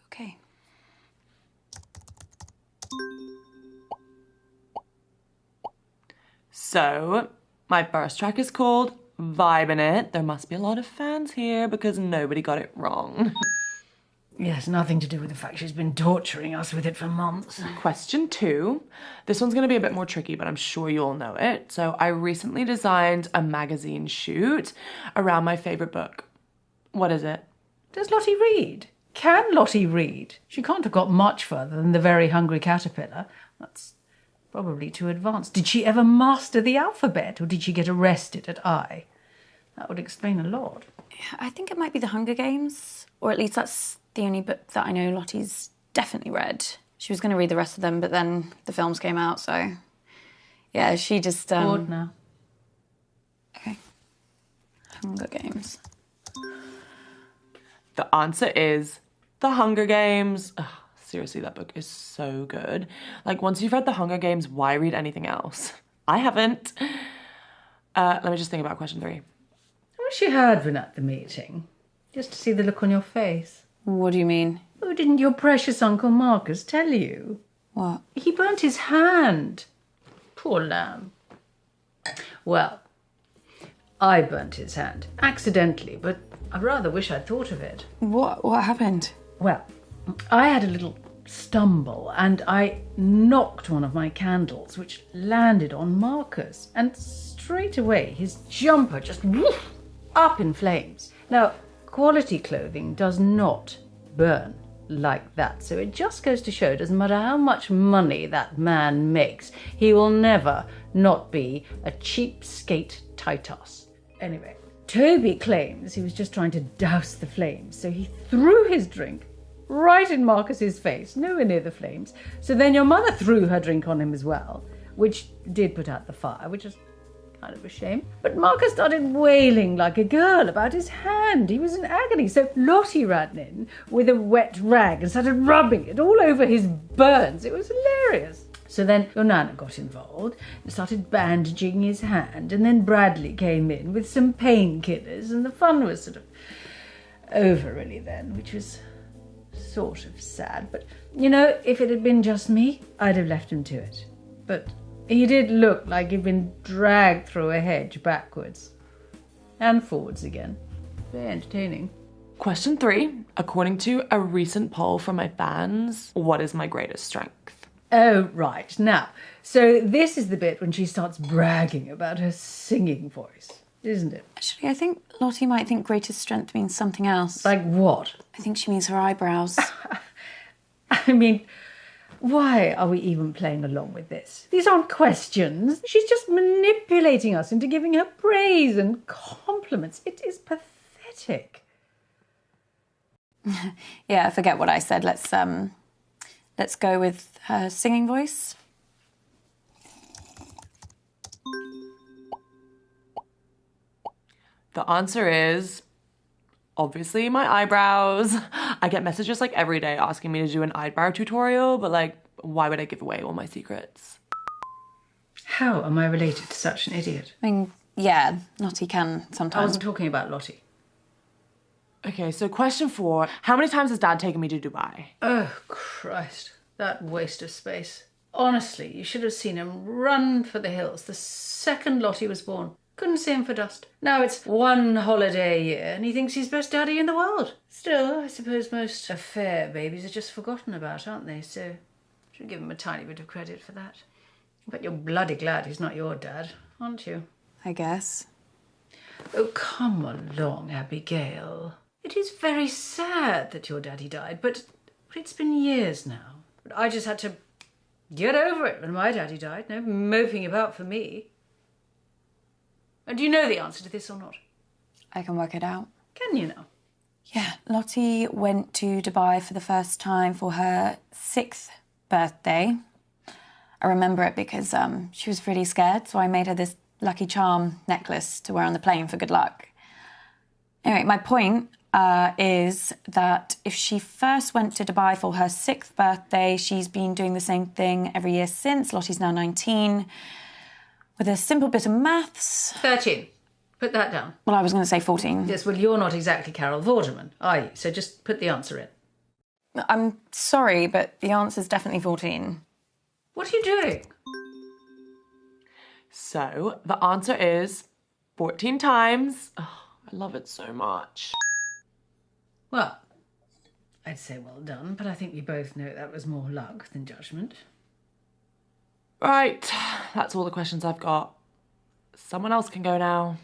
Okay. So, my first track is called Vibin' It. There must be a lot of fans here because nobody got it wrong. Yes, nothing to do with the fact she's been torturing us with it for months. Question 2. This one's going to be a bit more tricky, but I'm sure you all know it. So I recently designed a magazine shoot around my favourite book. What is it? Does Lottie read? Can Lottie read? She can't have got much further than The Very Hungry Caterpillar. That's probably too advanced. Did she ever master the alphabet, or did she get arrested at I? That would explain a lot. I think it might be The Hunger Games, or at least that's the only book that I know Lottie's definitely read. She was going to read the rest of them, but then the films came out, so... Yeah, she just... Bored now. Hunger Games. The answer is The Hunger Games. Ugh, seriously, that book is so good. Like, once you've read The Hunger Games, why read anything else? I haven't. Let me just think about question 3. I wish you had been at the meeting, just to see the look on your face. What do you mean? Oh, didn't your precious Uncle Marcus tell you? What? He burnt his hand. Poor lamb. Well, I burnt his hand, accidentally, but I rather wish I'd thought of it. What happened? Well, I had a little stumble and I knocked one of my candles, which landed on Marcus, and straight away his jumper just woof, up in flames. Now, quality clothing does not burn like that, so it just goes to show, doesn't matter how much money that man makes, he will never not be a cheapskate Titus. Anyway, Toby claims he was just trying to douse the flames, so he threw his drink right in Marcus's face, nowhere near the flames. So then your mother threw her drink on him as well, which did put out the fire, which is kind of a shame. But Marcus started wailing like a girl about his hand. He was in agony. So Lottie ran in with a wet rag and started rubbing it all over his burns. It was hilarious. So then your Nana got involved and started bandaging his hand, and then Bradley came in with some painkillers, and the fun was sort of over really then, which was sort of sad. But, you know, if it had been just me, I'd have left him to it. But he did look like he'd been dragged through a hedge backwards and forwards again. Very entertaining. Question 3. According to a recent poll from my fans, what is my greatest strength? Oh, right. Now, so this is the bit when she starts bragging about her singing voice, isn't it? Actually, I think Lottie might think greatest strength means something else. Like what? I think she means her eyebrows. I mean, why are we even playing along with this? These aren't questions. She's just manipulating us into giving her praise and compliments. It is pathetic. Yeah, forget what I said. Let's go with her singing voice. The answer is obviously my eyebrows. I get messages like every day asking me to do an eyebrow tutorial, but like, why would I give away all my secrets? How am I related to such an idiot? I mean, yeah, Lottie can sometimes. I wasn't talking about Lottie. Okay, so question 4. How many times has Dad taken me to Dubai? Oh, Christ. That waste of space. Honestly, you should have seen him run for the hills the second Lottie was born. Couldn't see him for dust. Now it's one holiday a year and he thinks he's best daddy in the world. Still, I suppose most affair babies are just forgotten about, aren't they? So should give him a tiny bit of credit for that. But you're bloody glad he's not your dad, aren't you? I guess. Oh, come along, Abigail. It is very sad that your daddy died, but it's been years now. But I just had to get over it when my daddy died. No moping about for me. And do you know the answer to this or not? I can work it out. Can you now? Yeah, Lottie went to Dubai for the first time for her 6th birthday. I remember it because she was really scared, so I made her this Lucky Charm necklace to wear on the plane for good luck. Anyway, my point is that if she first went to Dubai for her 6th birthday, she's been doing the same thing every year since. Lottie's now 19. With a simple bit of maths... 13. Put that down. Well, I was going to say 14. Yes, well, you're not exactly Carol Vorderman, are you? So just put the answer in. I'm sorry, but the answer's definitely 14. What are you doing? So the answer is 14 times. Oh, I love it so much. Well, I'd say well done, but I think we both know that was more luck than judgment. Right, that's all the questions I've got. Someone else can go now.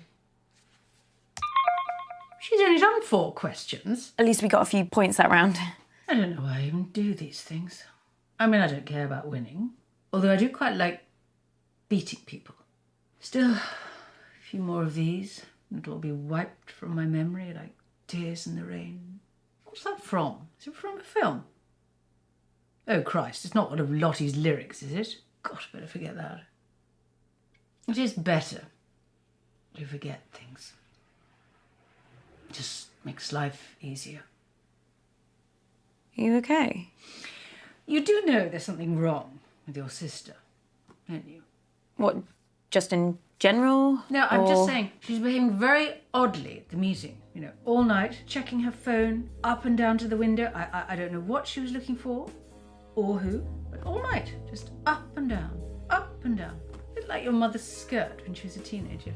She's only done 4 questions. At least we got a few points that round. I don't know why I even do these things. I mean, I don't care about winning, although I do quite like beating people. Still, a few more of these, and it'll all be wiped from my memory like tears in the rain. What's that from? Is it from a film? Oh, Christ, it's not one of Lottie's lyrics, is it? God, I better forget that. It is better to forget things. Just makes life easier. Are you okay? You do know there's something wrong with your sister, don't you? What, just in general? No, I'm or... just saying she's behaving very oddly at the meeting. You know, all night, checking her phone, up and down to the window. I don't know what she was looking for, or who, but all night, just up and down, up and down. A bit like your mother's skirt when she was a teenager.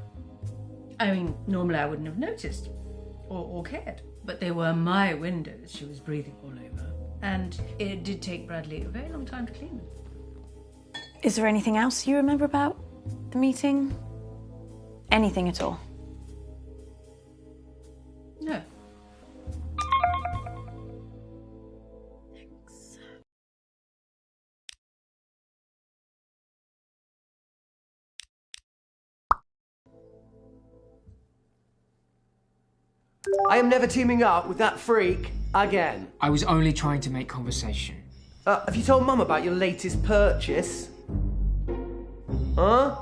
I mean, normally I wouldn't have noticed, or cared. But they were my windows she was breathing all over. And it did take Bradley a very long time to clean them. Is there anything else you remember about the meeting? Anything at all? No. I am never teaming up with that freak again. I was only trying to make conversation. Have you told Mum about your latest purchase? Huh?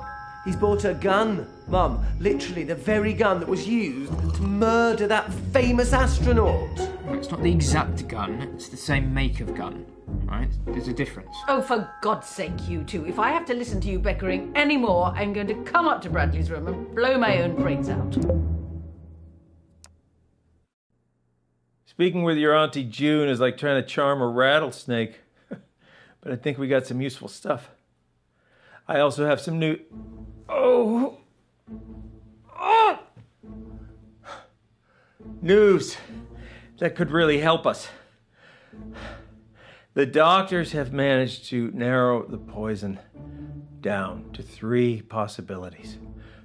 He's bought a gun, Mum. Literally the very gun that was used to murder that famous astronaut. It's not the exact gun, it's the same make of gun, right? There's a difference. Oh, for God's sake, you two. If I have to listen to you bickering anymore, I'm going to come up to Bradley's room and blow my own brains out. Speaking with your Auntie June is like trying to charm a rattlesnake. But I think we got some useful stuff. I also have some new... Oh! News that could really help us. The doctors have managed to narrow the poison down to 3 possibilities.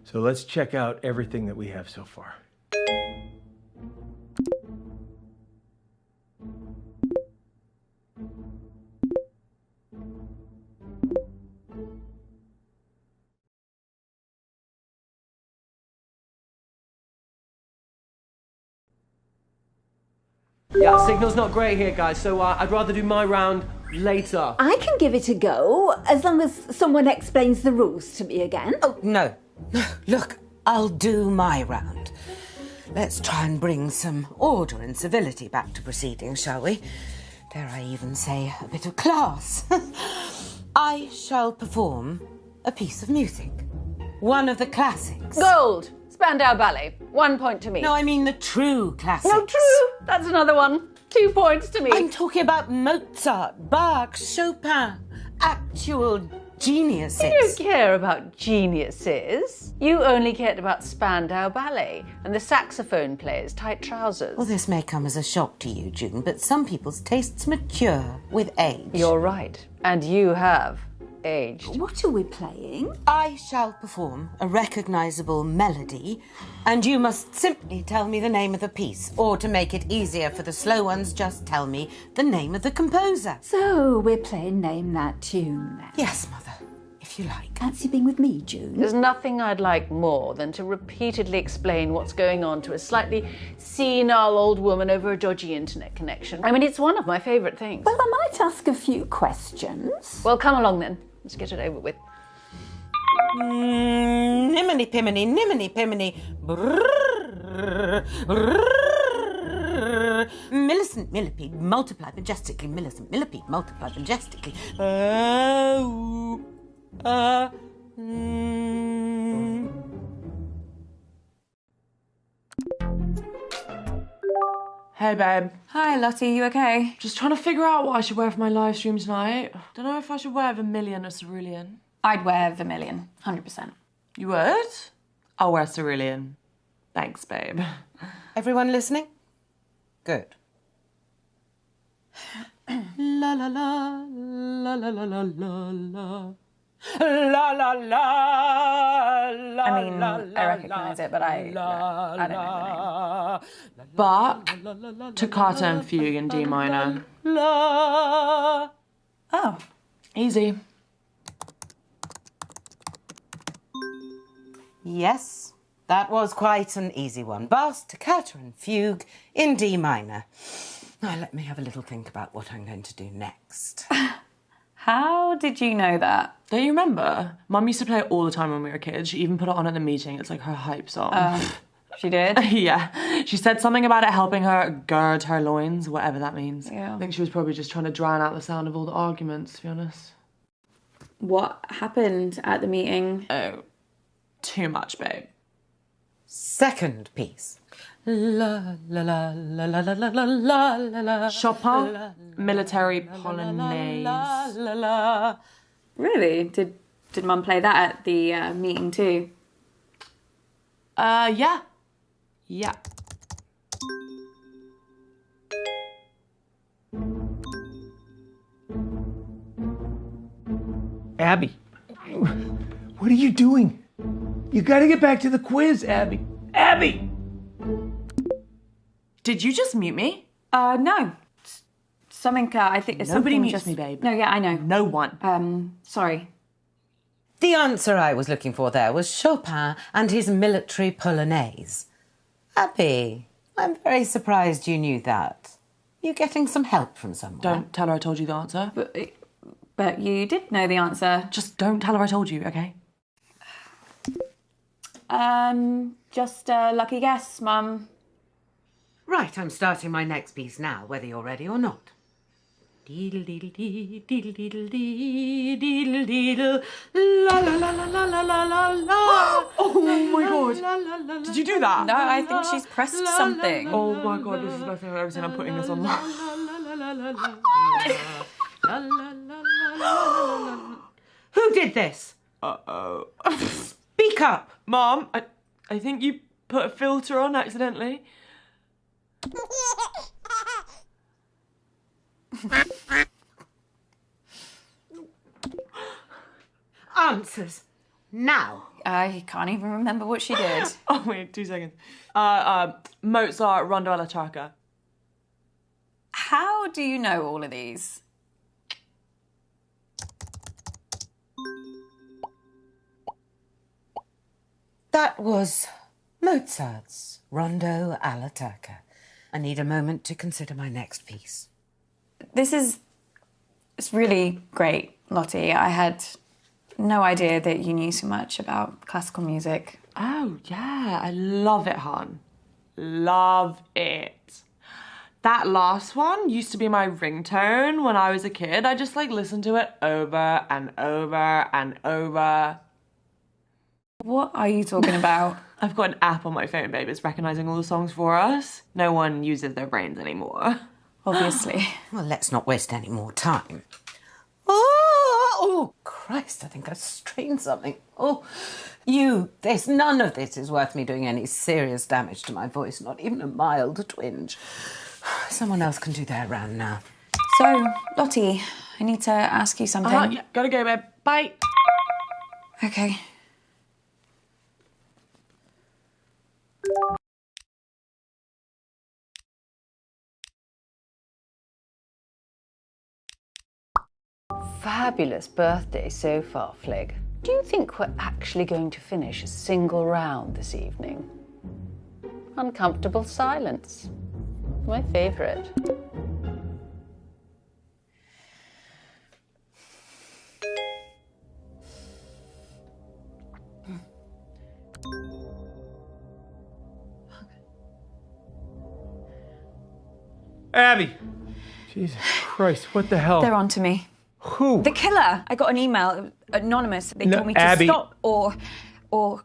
So let's check out everything that we have so far. Yeah, signal's not great here, guys, so I'd rather do my round later. I can give it a go, as long as someone explains the rules to me again. Oh, no. Look, I'll do my round. Let's try and bring some order and civility back to proceedings, shall we? Dare I even say a bit of class? I shall perform a piece of music. One of the classics. Gold! Spandau Ballet. 1 point to me. No, I mean the true classics. No, true. That's another one. 2 points to me. I'm talking about Mozart, Bach, Chopin. Actual geniuses. You don't care about geniuses. You only cared about Spandau Ballet and the saxophone player's tight trousers. Well, this may come as a shock to you, June, but some people's tastes mature with age. You're right. And you have aged. What are we playing? I shall perform a recognisable melody, and you must simply tell me the name of the piece, or to make it easier for the slow ones, just tell me the name of the composer. So we're playing Name That Tune then? Yes, Mother, if you like. Fancy being with me, June? There's nothing I'd like more than to repeatedly explain what's going on to a slightly senile old woman over a dodgy internet connection. I mean, it's one of my favourite things. Well, I might ask a few questions. Well, come along then. Let's get it over with. Niminy piminy, niminy piminy. Brrrr, brrrr. Millicent Millipede, multiply majestically. Millicent Millipede, multiply majestically. Hey, babe. Hi, Lottie, you okay? Just trying to figure out what I should wear for my live stream tonight. Don't know if I should wear vermilion or cerulean. I'd wear vermilion, 100%. You would? I'll wear cerulean. Thanks, babe. Everyone listening? Good. La la la la la la la la la. La la la la. I mean, I recognise it, but I don't know the name. Bach, Toccata and Fugue in D minor. La. Oh. Easy. Yes, that was quite an easy one. Bach, Toccata and Fugue in D minor. Now let me have a little think about what I'm going to do next. How did you know that? Don't you remember? Mum used to play it all the time when we were kids. She even put it on at the meeting. It's like her hype song. She did? Yeah. She said something about it helping her gird her loins, whatever that means. Yeah. I think she was probably just trying to drown out the sound of all the arguments, to be honest. What happened at the meeting? Oh, too much, babe. Second piece. La la la la la la la la la la. Chopin, Military Polonaise. La la la. Really? Did Mum play that at the meeting too? Yeah. Yeah. Abby, what are you doing? You gotta get back to the quiz, Abby. Abby! Did you just mute me? No. Something, I think it's Nobody something mutes just... me, babe. No, yeah, I know. No one. Sorry. The answer I was looking for there was Chopin and his Military Polonaise. Abby, I'm very surprised you knew that. You getting some help from someone? Don't tell her I told you the answer. But you did know the answer. Just don't tell her I told you, okay? Just a lucky guess, Mum. Right, I'm starting my next piece now, whether you're ready or not. Deedle deedle dee, deedle deedle dee, deedle deedle, la la la la la la la la la. Oh my god! Did you do that? No, I think she's pressed something. Oh my god, this is the best thing I've ever seen. I'm putting this on. Who did this? Uh-oh. Speak up! Mom, I think you put a filter on accidentally. Answers. Now. I can't even remember what she did. Oh wait, 2 seconds. Mozart, Rondo alla Turca. How do you know all of these? That was Mozart's Rondo alla Turca. I need a moment to consider my next piece. It's really great, Lottie. I had no idea that you knew so much about classical music. Oh, yeah, I love it, hon. Love it. That last one used to be my ringtone when I was a kid. I just, listened to it over and over and over. What are you talking about? I've got an app on my phone, babe. It's recognising all the songs for us. No one uses their brains anymore. Obviously. Well, let's not waste any more time. Oh, Christ, I think I strained something. None of this is worth me doing any serious damage to my voice, not even a mild twinge. Someone else can do their round now. So, Lottie, I need to ask you something. Yeah, gotta go, babe. Bye. Okay. Fabulous birthday so far, Flig. Do you think we're actually going to finish a single round this evening? Uncomfortable silence. My favourite. Abby! Jesus Christ, what the hell? They're on to me. Who? The killer. I got an email, anonymous. They told me to Abby. stop or... Oh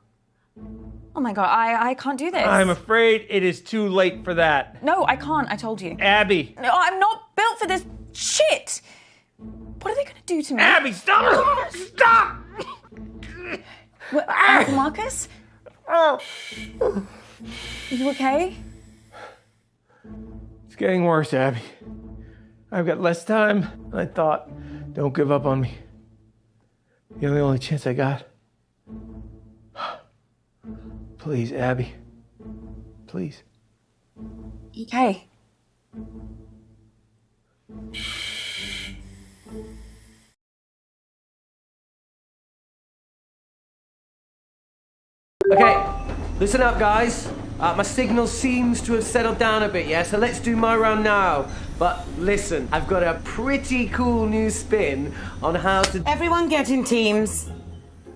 my God, I can't do this. I'm afraid it is too late for that. No, I can't, I told you. Abby! No, I'm not built for this shit! What are they going to do to me? Abby, stop! Stop! What, Uncle Marcus? Oh. Are you okay? It's getting worse, Abby. I've got less time than I thought. Don't give up on me. You're the only chance I got. Please, Abby. Please. Okay. Okay, listen up, guys. My signal seems to have settled down a bit, yeah? So let's do my round now. But listen, I've got a pretty cool new spin on how to... Everyone get in teams.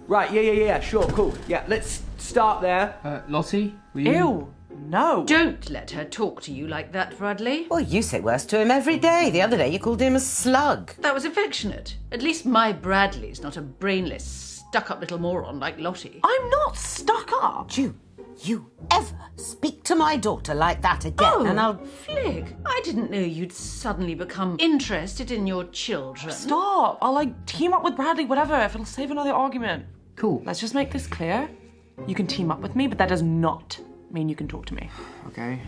Right, yeah, sure, cool. Yeah, let's start there. Lottie, Ew, no. Don't let her talk to you like that, Bradley. Well, you say worse to him every day. The other day you called him a slug. That was affectionate. At least my Bradley's not a brainless, stuck-up little moron like Lottie. I'm not stuck up. You ever speak to my daughter like that again, and I'll... Flig, I didn't know you'd suddenly become interested in your children. Stop. I'll, team up with Bradley, whatever, if it'll save another argument. Cool. Let's just make this clear. You can team up with me, but that does not mean you can talk to me. Okay.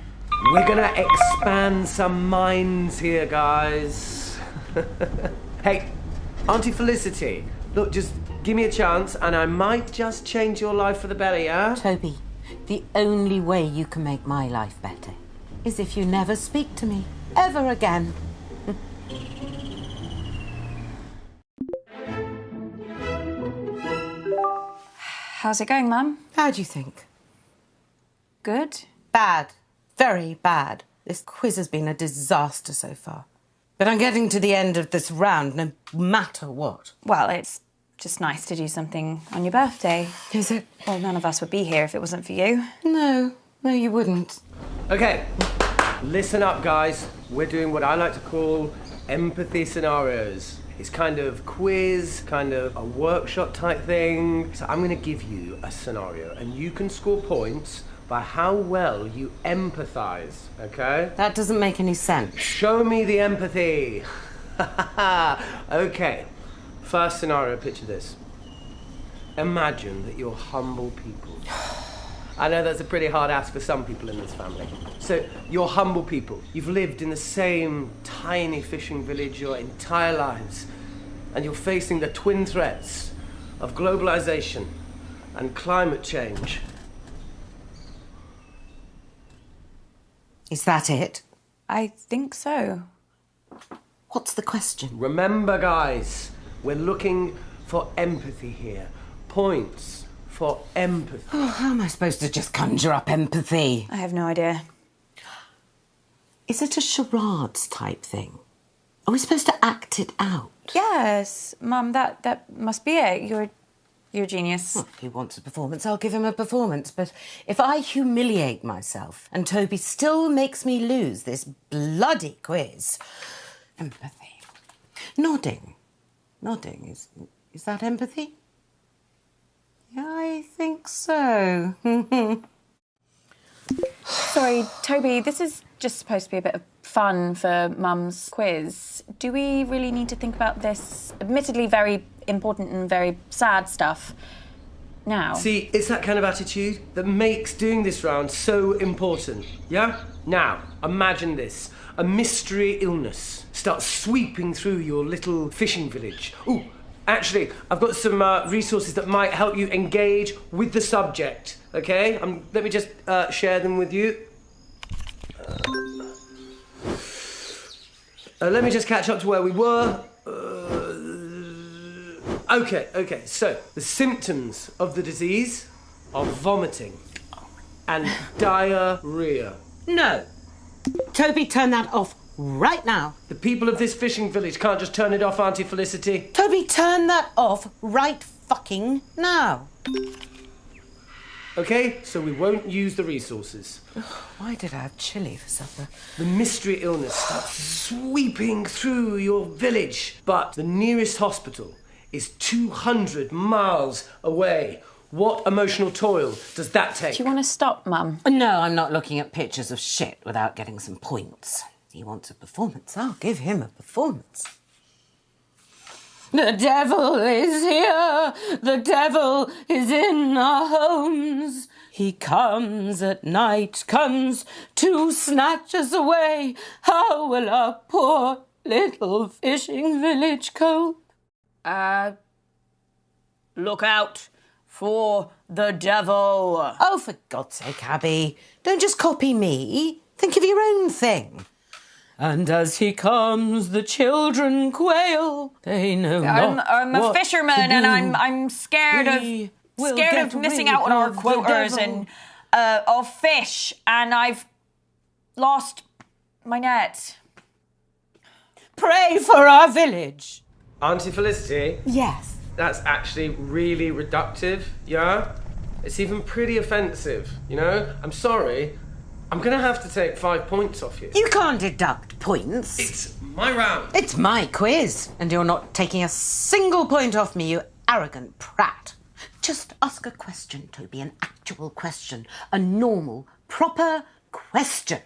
We're gonna expand some minds here, guys. Hey, Auntie Felicity, look, just give me a chance and I might just change your life for the better, yeah? Toby, the only way you can make my life better is if you never speak to me ever again. How's it going, Mum? How do you think? Good. Bad. Very bad. This quiz has been a disaster so far. But I'm getting to the end of this round no matter what. Well, it's just nice to do something on your birthday. Is it? Well, none of us would be here if it wasn't for you. No, you wouldn't. Okay, listen up, guys. We're doing what I like to call empathy scenarios. It's kind of quiz, kind of a workshop type thing. So I'm going to give you a scenario and you can score points by how well you empathize, okay? That doesn't make any sense. Show me the empathy. Okay, first scenario, picture this. Imagine that you're humble people. I know that's a pretty hard ask for some people in this family. So, you're humble people. You've lived in the same tiny fishing village your entire lives. And you're facing the twin threats of globalization and climate change. Is that it? I think so. What's the question? Remember, guys, we're looking for empathy here. Points for empathy. Oh, how am I supposed to just conjure up empathy? I have no idea. Is it a charades type thing? Are we supposed to act it out? Yes, Mum, that must be it. You're a genius. Well, if he wants a performance, I'll give him a performance. But if I humiliate myself and Toby still makes me lose this bloody quiz... Empathy. Nodding. Is that empathy? Yeah, I think so. Sorry, Toby, this is just supposed to be a bit of fun for Mum's quiz. Do we really need to think about this admittedly very important and very sad stuff now? See, it's that kind of attitude that makes doing this round so important, yeah? Now, imagine this. A mystery illness starts sweeping through your little fishing village. Ooh, actually, I've got some resources that might help you engage with the subject, okay? Let me just share them with you. Let me just catch up to where we were. Okay, so the symptoms of the disease are vomiting and diarrhea. No. Toby, turn that off right now. The people of this fishing village can't just turn it off, Auntie Felicity. Toby, turn that off right fucking now. Okay, so we won't use the resources. Why did I have chili for supper? The mystery illness starts sweeping through your village, but the nearest hospital is 200 miles away. What emotional toil does that take? Do you want to stop, Mum? No, I'm not looking at pictures of shit without getting some points. He wants a performance. I'll give him a performance. The devil is here. The devil is in our homes. He comes at night, comes to snatch us away. How will our poor little fishing village cope? Look out for the devil. Oh, for God's sake, Abby, don't just copy me. Think of your own thing. And as he comes, the children quail. They know not I'm a what fisherman, to do. and I'm scared of missing out on our quotas and of fish, and I've lost my net. Pray for our village. Auntie Felicity? Yes. That's actually really reductive, yeah? It's even pretty offensive, you know? I'm sorry. I'm gonna have to take 5 points off you. You can't deduct points. It's my round. It's my quiz, and you're not taking a single point off me, you arrogant prat. Just ask a question, Toby, an actual question. A normal, proper question.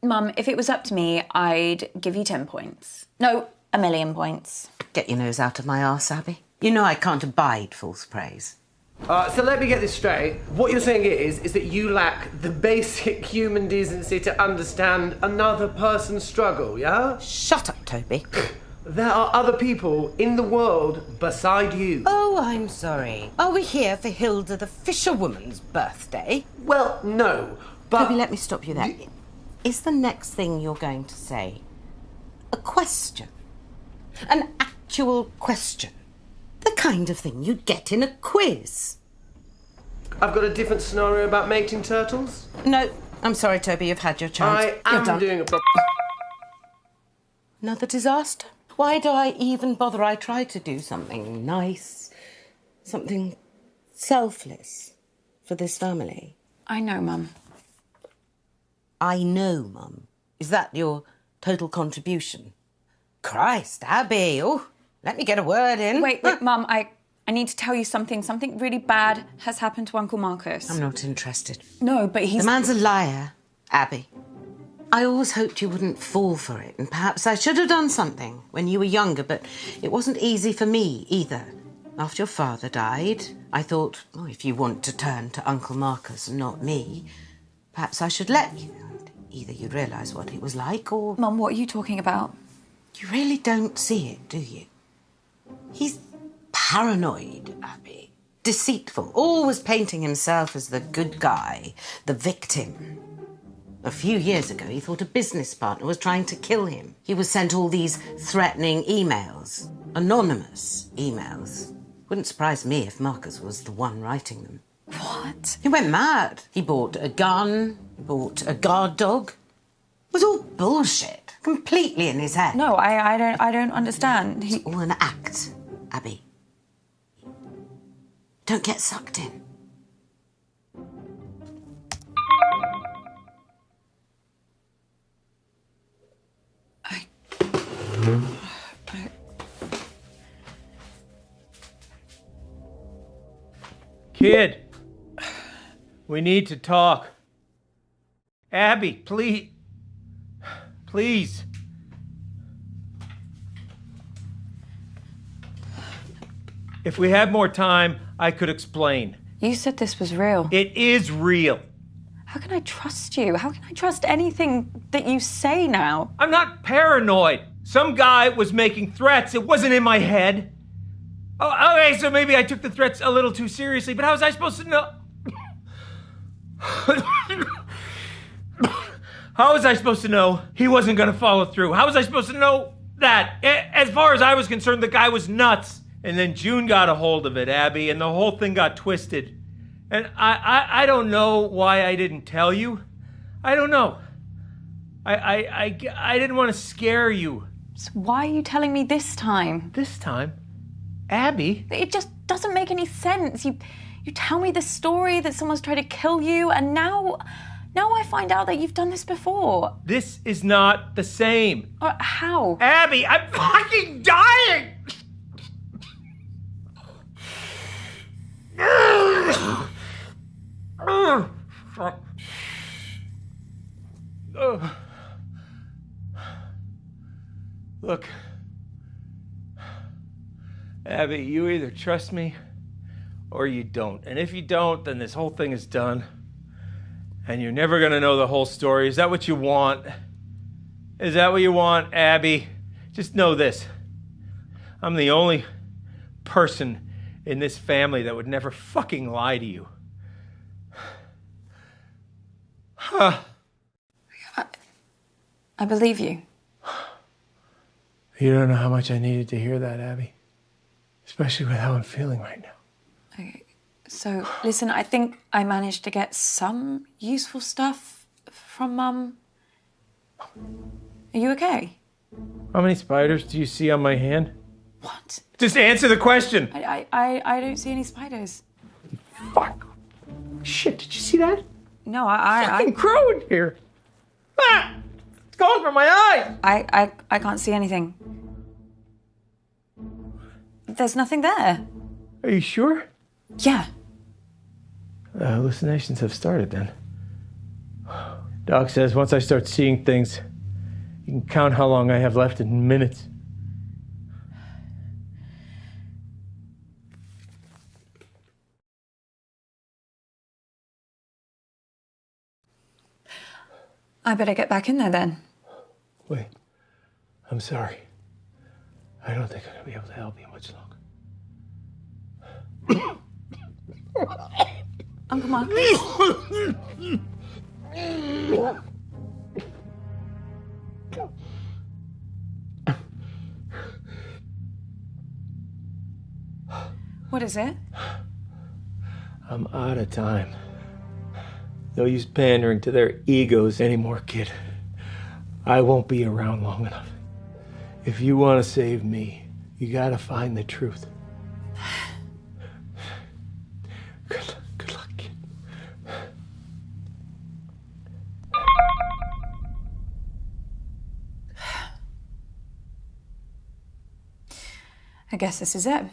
Mum, if it was up to me, I'd give you 10 points. No, 1,000,000 points. Get your nose out of my arse, Abby. You know I can't abide false praise. So let me get this straight. What you're saying is that you lack the basic human decency to understand another person's struggle, yeah? Shut up, Toby. There are other people in the world beside you. Oh, I'm sorry. Are we here for Hilda the fisherwoman's birthday? Well, no, but... Toby, let me stop you there. Is the next thing you're going to say a question? An actual question? The kind of thing you'd get in a quiz. I've got a different scenario about mating turtles. No, I'm sorry, Toby, you've had your chance. I You're am done. doing a... Another disaster? Why do I even bother? I try to do something nice, something selfless for this family. I know, Mum. I know, Mum. Is that your total contribution? Christ, Abby, oh, let me get a word in. Wait, Mum, I need to tell you something. Something really bad has happened to Uncle Marcus. I'm not interested. No, but he's... The man's a liar, Abby. I always hoped you wouldn't fall for it, and perhaps I should have done something when you were younger, but it wasn't easy for me either. After your father died, I thought, oh, if you want to turn to Uncle Marcus and not me, perhaps I should let you. Either you'd realise what it was like, or... Mum, what are you talking about? You really don't see it, do you? He's paranoid, Abby. Deceitful, always painting himself as the good guy, the victim. A few years ago, he thought a business partner was trying to kill him. He was sent all these threatening emails, anonymous emails. Wouldn't surprise me if Marcus was the one writing them. What? He went mad. He bought a gun, he bought a guard dog. It was all bullshit, completely in his head. No, I don't understand. It's all an act, Abby. Don't get sucked in. Kid, we need to talk. Abby, please. Please. If we had more time, I could explain. You said this was real. It is real. How can I trust you? How can I trust anything that you say now? I'm not paranoid. Some guy was making threats. It wasn't in my head. Oh, okay, so maybe I took the threats a little too seriously, but how was I supposed to know? How was I supposed to know he wasn't going to follow through? How was I supposed to know that? As far as I was concerned, the guy was nuts. And then June got a hold of it, Abby, and the whole thing got twisted. And I don't know why I didn't tell you. I don't know. I didn't want to scare you. So why are you telling me this time? This time? Abby? It just doesn't make any sense. You tell me the story that someone's tried to kill you, and now I find out that you've done this before. This is not the same. How? Abby, I'm fucking dying! Look, Abby, you either trust me or you don't. And if you don't, then this whole thing is done. And you're never going to know the whole story. Is that what you want? Is that what you want, Abby? Just know this. I'm the only person in this family that would never fucking lie to you. Huh. I believe you. You don't know how much I needed to hear that, Abby. Especially with how I'm feeling right now. Okay. So, listen, I think I managed to get some useful stuff from Mum. Are you okay? How many spiders do you see on my hand? What? Just answer the question. I don't see any spiders. Fuck. Shit, did you see that? No, I Fucking crow in here. Ah! It's going from my eyes. I can't see anything. There's nothing there. Are you sure? Yeah. Hallucinations have started then. Doc says once I start seeing things, you can count how long I have left in minutes. I better get back in there then. Wait, I'm sorry. I don't think I'm gonna be able to help you much longer. Uncle Mark. What is it? I'm out of time. No use pandering to their egos anymore, kid. I won't be around long enough. If you want to save me, you gotta find the truth. Good luck, kid. I guess this is it.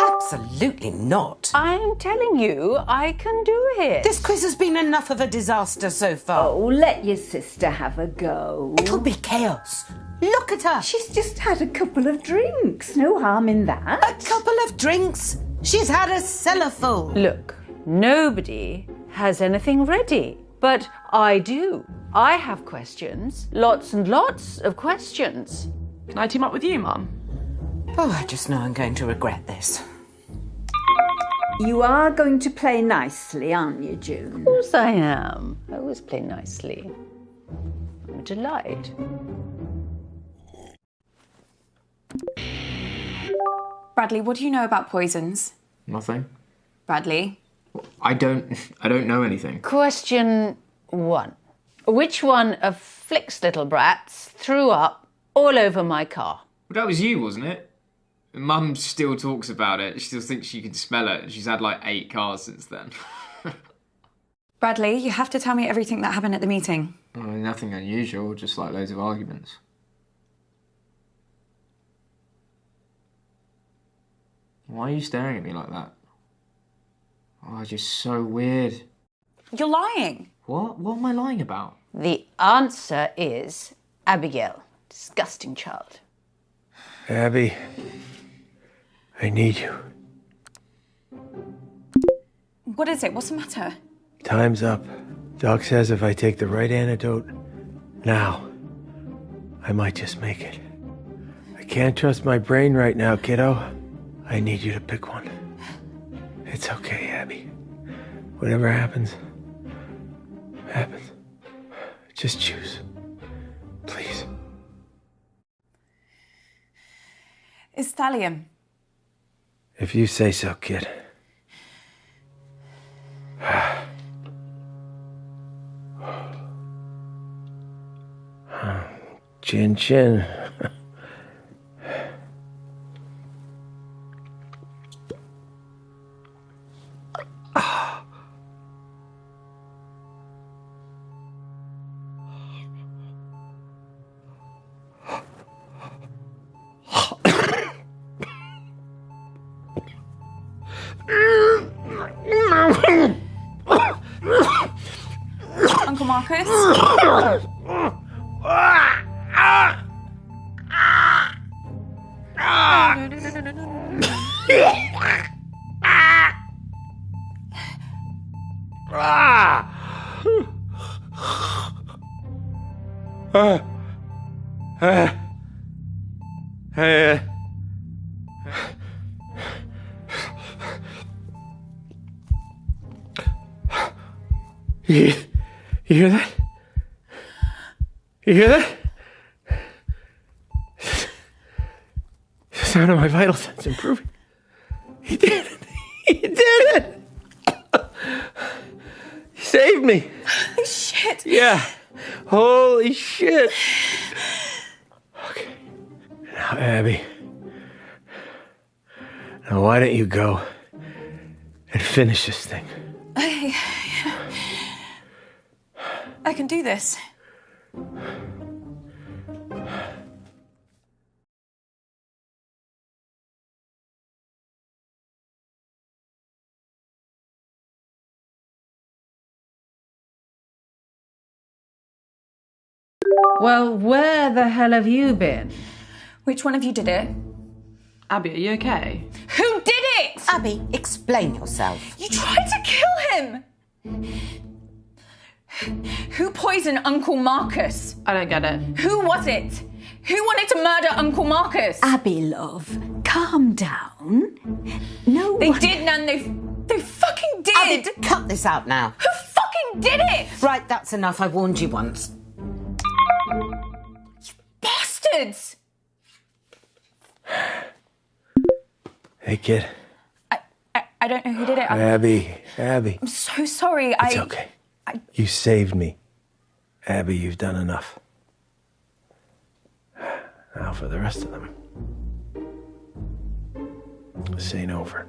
Absolutely not. I'm telling you, I can do it. This quiz has been enough of a disaster so far. Oh, let your sister have a go. It'll be chaos. Look at her. She's just had a couple of drinks. No harm in that. A couple of drinks. She's had a cellar full. Look, nobody has anything ready, but I do. I have questions. Lots and lots of questions. Can I team up with you, Mum? Oh, I just know I'm going to regret this. You are going to play nicely, aren't you, June? Of course I am. I always play nicely. I'm a delight. Bradley, what do you know about poisons? Nothing. Bradley? I don't know anything. Question 1. Which one of Flick's little brats threw up all over my car? Well, that was you, wasn't it? Mum still talks about it. She still thinks she can smell it. She's had like 8 cars since then. Bradley, you have to tell me everything that happened at the meeting. Nothing unusual, just like loads of arguments. Why are you staring at me like that? Oh, it's just so weird. You're lying. What? What am I lying about? The answer is Abigail. Disgusting child. Abby, I need you. What is it? What's the matter? Time's up. Doc says if I take the right antidote now, I might just make it. I can't trust my brain right now, kiddo. I need you to pick one. It's okay, Abby. Whatever happens, happens. Just choose. Please. It's thallium. If you say so, kid. Chin chin. Uncle Marcus? You hear that? You hear that? The sound of my vital sense improving. He did it. He did it. He saved me. Holy shit. Yeah. Holy shit. Okay. Now, Abby. Now, why don't you go and finish this thing? I can do this. Well, where the hell have you been? Which one of you did it? Abby, are you okay? Who did it? Abby, explain yourself. You tried to kill him! Who poisoned Uncle Marcus? I don't get it. Who was it? Who wanted to murder Uncle Marcus? Abby, love, calm down. No They one... did, Nan. They fucking did! Abby, cut this out now. Who fucking did it? Right, that's enough. I warned you once. Bastards! Hey, kid. I don't know who did it. Abby. I'm so sorry. It's okay. You saved me. Abby, you've done enough. Now for the rest of them. This ain't over.